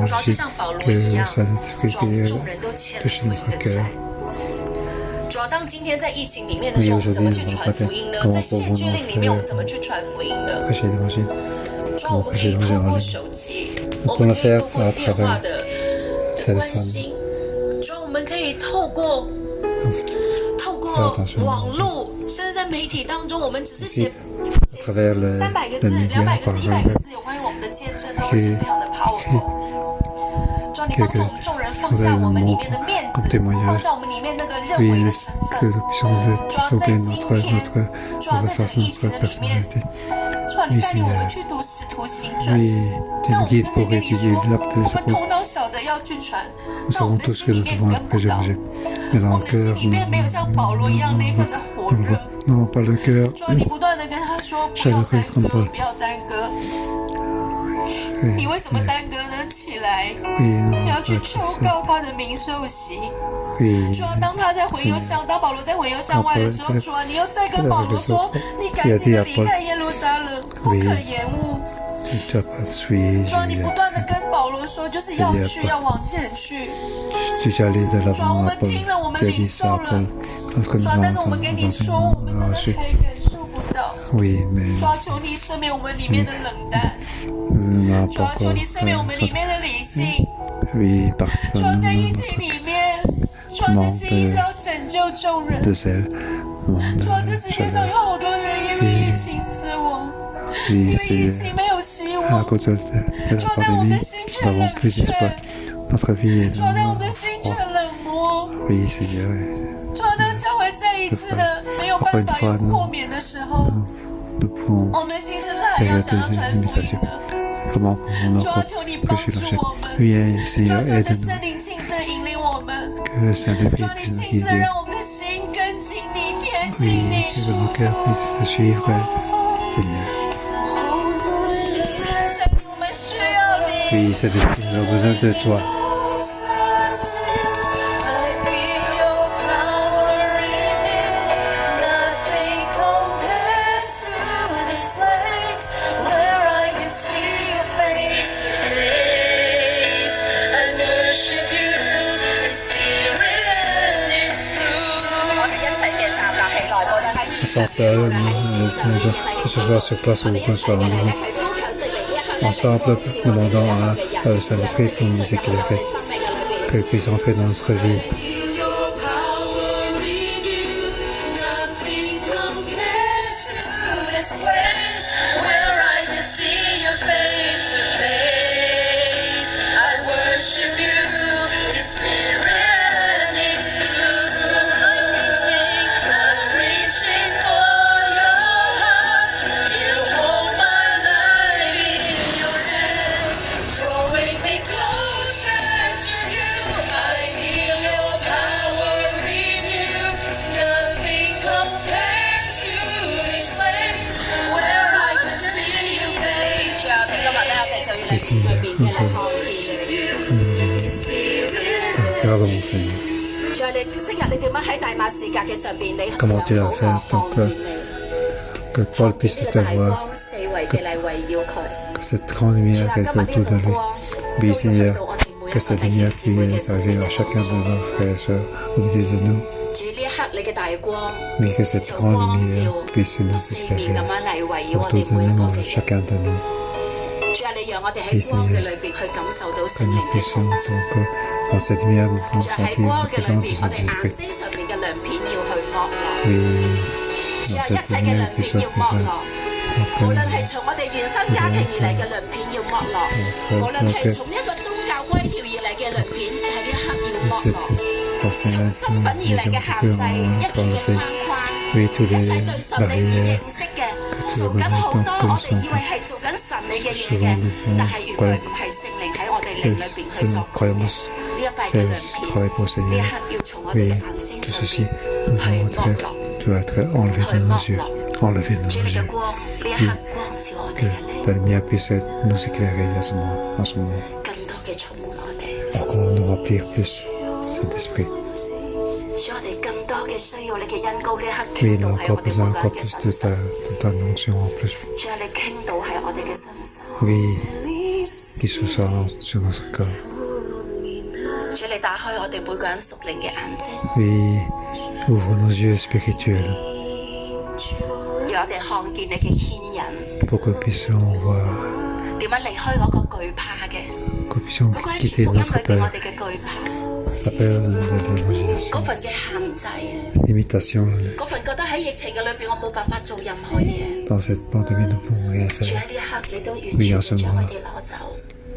主要就像保罗一样，主要众人都牵了福音的债。主要当今天在疫情里面的时候，我们怎么去传福音呢？在限聚令里面，我们怎么去传福音呢？ prêcher l'évangile. 主要我们可以透过手机，我们可以透过电话的关心，主要我们可以透过网络，甚至在媒体当中，我们只是写travers le, 300个字、 le média, 200个 par 字、100个字有关于我们的见证，都会是非常的 powerful。主要你帮助我们众人放下我们里面的面子，放下我们里面那个认 oui, 为的 laisse 身 que 份。 nous puissions sauver notre face, notre personnalité. 主要你带领我们去读《使徒行传》， Oui, tu 但 nous 我们 guides 真的 pour 跟你 étudier 说， l'acte 我 des 们头 apôtres. 脑晓得要去传， Nous 但我 savons 们的 tous 心 que 里 nous 面 devons 跟不 prêcher 到。 l'évangile. Mais 我 dans 们 le 的心 cœur, 里面没有像保罗一样那份的火热。 nous n'avons pas le cœur 主要你不断的跟他说，不要耽搁，不要耽搁。你为什么耽搁呢？起来， oui, 你要 nous 去 devons 求 être 告他的名受洗。 oui, 主啊，当他在魂游向，当保罗在魂游向外的时候，主啊，你又在跟保罗说，你赶紧的离开耶路撒冷，不可延误。tu n'as pas suivi. 主啊，你不断的跟保罗说，就是要去，要往前去。 Tu es allé de 主啊，我 l'avant 们 à Paul. 听了，我们 Tu as 领 dit 受 ça à 了。 Paul. Parce que 主 nous 啊，但是我 avons 们跟你说， entendu 我们真的 marcher. 还感受不到。 Oui, mais 主啊，求你赦免我们里面的冷淡。 nous n'avons 主 pas 啊，求 encore 你赦免我们里面的理性。 oui, 主啊，在疫 pardonne-nous 情里面，主啊，的心是要拯救众人。 de zèle. 主啊，这世界上有好多人因为疫情死亡，因 Oui, 为疫 c'est 情没有希 à 望。 cause de la pandémie, nous n'avons plus d'espoir. Notre vie est 主啊，但我 dans 们的心却 froid. 冷漠。 Oui, Seigneur. 主啊，当教会再一次的没有办法有豁免的时候， Nous pouvons 我们的心是不是还要想要传福音呢？ comment pouvons-nous 主啊， encore 求你帮 prêcher 助 le 我们。 Oui, 主 Seigneur, 啊，求你的 aide-nous. 圣灵亲自引领我们。 Que le Saint-Esprit 主啊，你 puisse nous 亲自 guider. 让我们的心更近你，贴近 Oui, 你。 que nos cœurs puissent te suivre, Seigneur. 神，我们需要你。 Oui, Saint-Esprit, nous avons besoin de toi. I feel your power in me. Nothing compares to this place where I can see you face to face. I worship you in spirit and in truth. 我哋一齊嘅站立起來，無論喺現場 Ensemble, 喺線上面嘅弟 que 兄 ce soit sur place 我 ou 哋一 qu'on 齊 soit 嘅 en 嚟咧 ligne. 係呼求聖靈一向咧 Ensemble, 嚟光照我哋 demandons 每 à 一個嘅人， Saint-Esprit pour nous 讓聖靈進入我 éclairer, 哋生命嘅裏邊。 qu'il puisse entrer dans notre vie. Feel your power in you. Nothing compares to this place where I can see you face to face. I worship you in spirit and in truth. I'm reaching for your heart. You hold my life in your hand, drawing me closer to you. I feel your power in you. Nothing compares to this place where I can see you face. 主啊，今日咧，我哋就要嚟裏邊嘅嚟看見。 Pardon, Seigneur. 主啊，你昔日你點樣喺大馬士革嘅上邊，你 Comment tu as 讓 fait 保羅 donc 看見你， que Paul puisse 呢 te 個大 voir, 光四圍嘅嚟圍繞佢。 que cette grande 主 lumière 啊， qui 今 est 日呢 autour 個 de lui. 光 Oui, 都要去 Seigneur, 到我哋每一 que 個 cette 弟 lumière 兄姊妹嘅 puisse 生命 arriver 嘅 à chacun 當 de 中。 nos frères et sœurs au milieu de nous. 主呢一刻你嘅大光， Oui, que cette 就 grande 光 lumière 照 puisse nous 四面 éclairer 咁樣嚟圍繞我 autour 哋 de 每一個 nous, 嘅人。 chacun de nous. 主啊，你讓我哋喺光嘅裏邊去感受到 Que 聖 nous 靈嘅 puissions 同在。 donc, dans cette lumière, nous pouvons 主啊，喺 sentir 光 la 嘅裏 présence 邊， du 我哋眼 Saint-Esprit. 睛上面嘅亮片要去剝落。 Oui, 主 dans 啊，一 cette 切嘅 lumière 亮 puisse 片要剝 être 落。 donc, 無論係從我哋原生家庭而嚟嘅亮片要剝落，無論係從一個宗教規條而嚟嘅亮片，喺呢一刻要剝 cette 落。 forcément, 從身份而嚟嘅限制，一切嘅框框， Oui, tous 一 les 切對神你唔認識嘅，做緊好多我哋以為係做緊神你嘅嘢嘅，但係原來唔係聖靈喺我哋靈裏邊去 que 作 nous 工嘅。 croyons 呢一塊嘅 faire 亮 ce 片， travail pour le 呢一 Seigneur. 刻要從我哋嘅 Oui, 眼睛 que 上 ceci 邊 nous 去 doit 剝 être, 落， doit être enlevé 去 de nos 剝 yeux. 落。 Enlevé de 主 nos 你嘅 yeux. 光呢一刻光照我哋 Que 嘅靈， ta lumière puisse nous éclairer à ce moment, en ce moment. 更多嘅充滿我哋。 Encore nous remplir plus cet esprit. 主我哋更多嘅需要你嘅恩膏呢一刻 Oui, 傾倒 nous 喺 encore 我哋每 besoin 個 encore 人嘅 plus 身 de 上。 ta onction en plus. 主啊，你傾倒喺我哋嘅身上。 Oui, qu'il se soit sur notre corps. 主你打開我哋每個人屬靈嘅眼睛， Oui, ouvre nos yeux spirituels 讓我哋看見你嘅牽引， pour que nous puissions voir, 點樣離開嗰個懼怕嘅， que nous puissions 嗰個喺 quitter 福音 notre 裏邊我 peur, 哋嘅懼怕， la peur de l'imagination, 嗰份嘅限制， l'imitation. 嗰份覺得喺疫情嘅裏邊我冇辦法做任何嘢。 Dans cette pandémie, nous ne pouvons rien 主 faire. 喺呢一刻，你都完 Oui, 全 en 嘅 ce 將 moment 佢哋攞走，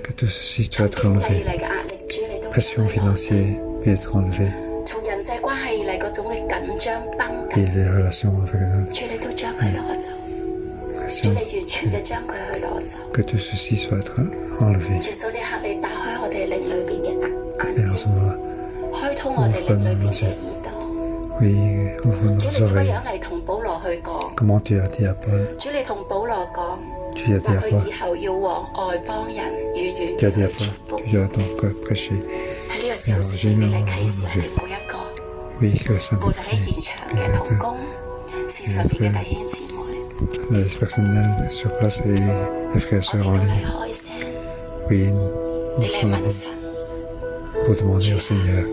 Que tout ceci 從 doit être 經濟而 enlevé. 嚟嘅壓力，主你都將 Pression 佢攞走， financière peut être enlevée. 從人際關係而嚟嗰種嘅緊張繃 Et 緊， les relations avec les 主你都將佢攞走，主 relations, 你完全嘅將佢去攞走。 que tout ceci soit être enlevé. 耶穌呢刻，你打開我哋靈裏邊嘅眼 Et en ce 睛， moment, 開通我哋靈裏邊嘅耳朵。 oui, ouvre 主 nos 你點 oreilles. 樣嚟同保羅去講？ Comment tu as dit à Paul? 主你同保羅講， Tu as 話 dit à 佢 Paul? 以後要往外邦人遠遠 Tu as 嘅 dit à 去傳 Paul? 福 Tu as donc prêché. 喺呢個時候，聖靈你嚟啟示我哋每一個， Oui, que le 無論喺 Saint-Esprit 現場嘅同工、線上邊嘅弟兄姊妹， les personnels sur place et les frères et 我 sœurs 哋 en 都係 ligne. 開聲， Oui, 你嚟 nous 問 allons 神， pour demander au Seigneur,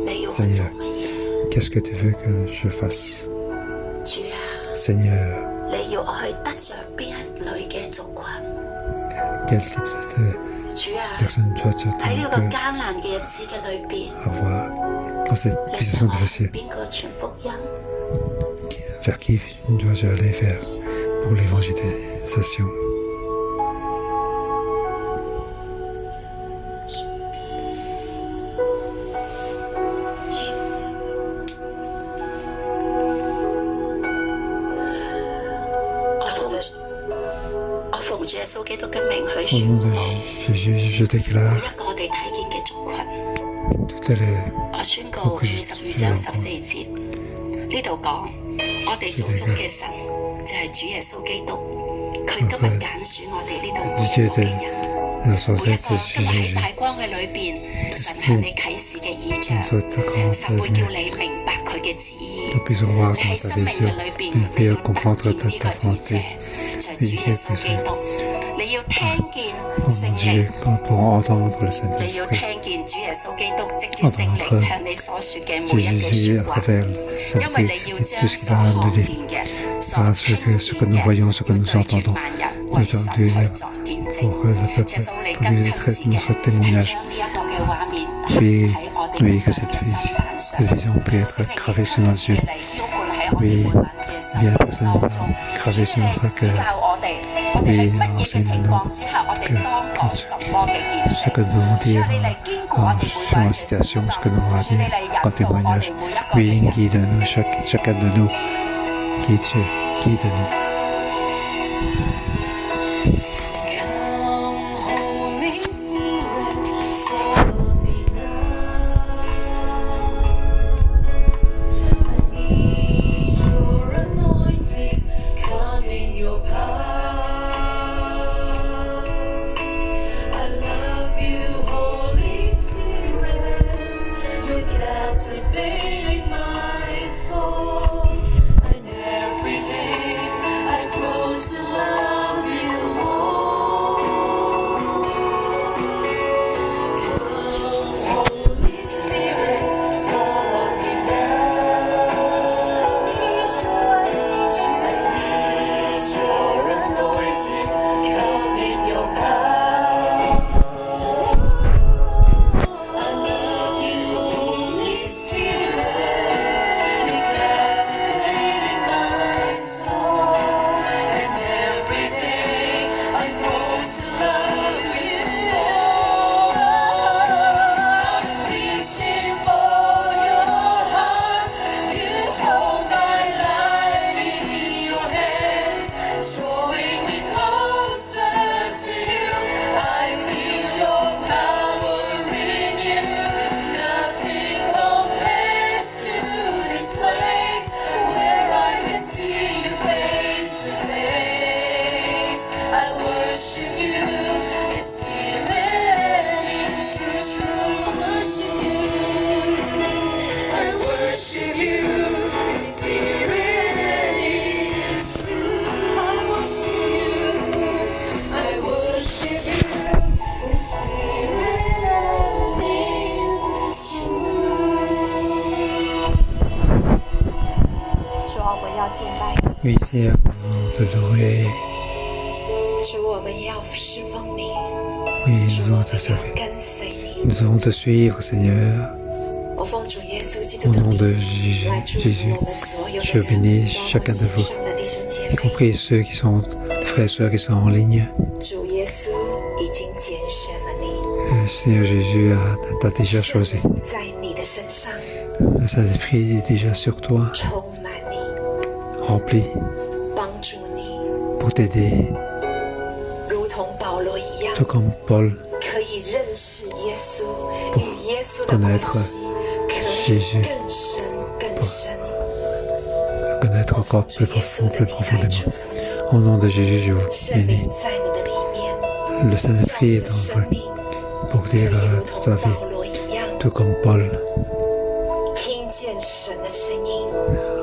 你要我做 Seigneur, 乜嘢？ qu'est-ce que tu veux que je fasse? 主啊， Seigneur, 你要我去得着邊一類嘅族群？ quel type de 主啊， personne dois tu 喺呢個 attendre 艱難嘅日子嘅裏邊， avoir dans cette 你 situation 想我向 difficile? 邊個傳福音？ Vers qui dois-je aller vers pour l'évangélisation? 我奉主耶穌基督嘅名去 Au 宣 nom 布， de Jésus, je 每 déclare 一個我哋睇見嘅族群， toutes les 我宣告22章14節呢度講，我哋祖宗嘅神就係主耶穌基督，佢今日揀選我哋呢度每一個嘅人。 la 每一 sorcière 個 c'est 今日喺 Jésus. 大光嘅裏邊，神向你啟示嘅意象， 神會叫你明白佢嘅旨意。 Nous puissions voir 你喺 dans 生 ta 命 vision 嘅裏邊， et 你要 puis 得 comprendre 見 ta 呢個義 volonté. 者，就係主耶穌基督。你要聽見 Oh 聖 mon 靈 Dieu,，pour entendre le 你要 Saint-Esprit. 聽見主耶穌基督藉住聖靈向你所說嘅每一句 Jésus, 説 à 話， travers 因為你要 Saint-Esprit, 將 tout ce 所 qu'il va 看 nous dire, 見嘅、所 par 聽 ce que 見 nous 嘅， voyons, ce que 要 nous 對住 entendons, 萬人 nous 為神 allons 去 dire 作見 pour que 證。 le 耶 peuple 穌你 puisse 更親 être 自嘅 notre 係 témoignage. 將呢一個嘅畫面 Oui, 喺我哋 oui, 每 que 個 cette 嘅心板上。 vision peut être 聖靈 gravée 你 sur nos 親自 yeux. 嚟澆灌喺我哋 Oui, 每個人嘅心 bien 當 personne 中。 gravé 主 sur 你 notre 指 cœur. 教我哋，我哋喺乜嘢嘅情況之下，我哋當講什麼嘅見 Ce que 證。 nous devons 主 dire 啊，你嚟堅固我哋每個 selon 人 la 嘅信 situation, 心。 ce que nous devons 主你 dire 嚟 en 引導我哋 témoignage. 每一個 Oui, 嘅人。 guide-nous, chacun de nous. Guide-nous. Come, Holy Spirit, follow me now. I need your anointing, come in your power. I love you, Holy Spirit, you're captivating my soul. And every day I grow to love you more. Come, Holy Spirit, follow me now. I need your anointing, come in your power. I love you, Holy Spirit, you're captivating my soul. And every day I grow to love you more. I'm reaching for your heart. You hold my life in your hands, drawing me closer to you. I feel your power in you. Nothing compares to this place where I can see you face to face. I worship you in spirit and in truth. Worship you. I worship you in spirit and in truth. I worship you. I worship you in spirit and in truth. 主啊，我们要敬拜你， Oui, Seigneur, nous te louer. 主，我们要侍奉你， Oui, 主， nous 我 allons te 们要 servir. 跟随你。 Nous allons te suivre, Seigneur. 我奉主耶稣基 Au 督的 nom 名 de 来祝福 Jésus, 我们所有 je 的人， bénis 包括 chacun de 线 vous, 上的弟兄姐 y 妹。 compris ceux qui sont frères et sœurs qui sont en ligne. 主耶稣已经拣选了你， Seigneur Jésus t'a déjà 圣 choisi. 灵在你的身上 Le Saint-Esprit est déjà sur toi, 充满你， rempli 帮助你， pour t'aider, 如同保罗一样， tout comme Paul, 可以认识耶稣，与耶稣的关 connaître 系可以 Jésus 更深更深。 connaître 我 encore 奉主 plus 耶稣 profond, 的 plus 名来 profondément. 祝福你， Au nom de Jésus, je vous 圣 bénis. 灵在你的里面， Le 叫 Saint-Esprit 你 est 的 en 生 toi 命 pour 可以 dire 如 toute 同 ta vie, 保罗一样， tout comme Paul, 听见神的声音，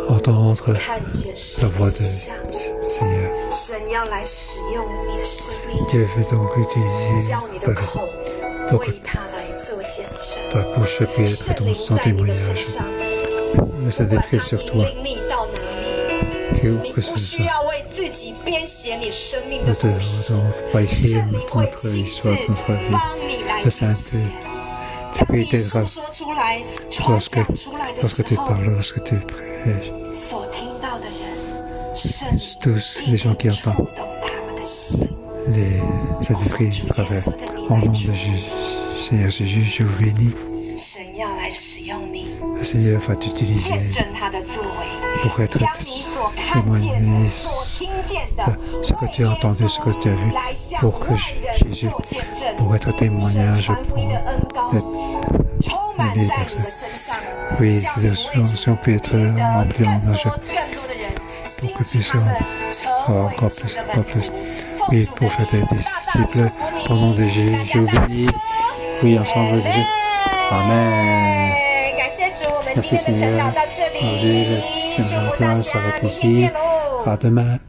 entendre entendre 看见 la 神 voix 的 de 像， Seigneur. 神要来使用你的生命， Dieu veut donc utiliser 叫你的口 pour 为 que 他来做见证。 ta bouche puisse être 圣 ton 灵 son 在你的身 témoignage. 上， Mais ça 不管 dépend 他 sur 引 toi, 领你到哪里， où 你 que ce 不需 soit. 要为自己编写你生命 Nous 的 devons 故事， donc pas écrire 圣灵会 notre 亲自 histoire, notre vie. 帮你来 Le 编写 Saint-Esprit.。Tu 当 peux 你 être 诉说出来、传 lorsque, 讲出来的 lorsque 时 tu 候， parles, lorsque tu prêches. 所听到的人，圣灵 Tous 一 les gens 定 qui 触 entendent 动他们的心。 les Saint-Esprit à travers. Au nom de Jésus, Seigneur Jésus, je vous bénis. 神要来使用你， Le Seigneur va 见 t'utiliser 证他的作为， pour être 将你所看见 témoigné 的、所听见的 de，ce que tu as entendu, ce que tu as vu, 来向 pour que 外人 Jésus, 做见证， pour être témoignage 神传福音 pour 的恩膏 être 充满在你的身上， Oui, 叫 cette 你为主 onction peut être 引得 remplie 更 en 多 notre 更多的人， pour 兴 que 起 puisse 他们成为 encore 主 plus, 的 encore 门 plus. 徒。奉 Oui, 主的 pour faire des 名，大大 disciples, 祝福你 au nom de Jésus, je vous bénis. Oui, ensemble, Jésus. Amen. 感谢主，我们 Merci 今天的晨祷 Seigneur. 到这 Aujourd'hui, 里， le 祝福大 matin 家， s'arrête 明天 ici. 见喽。 À demain.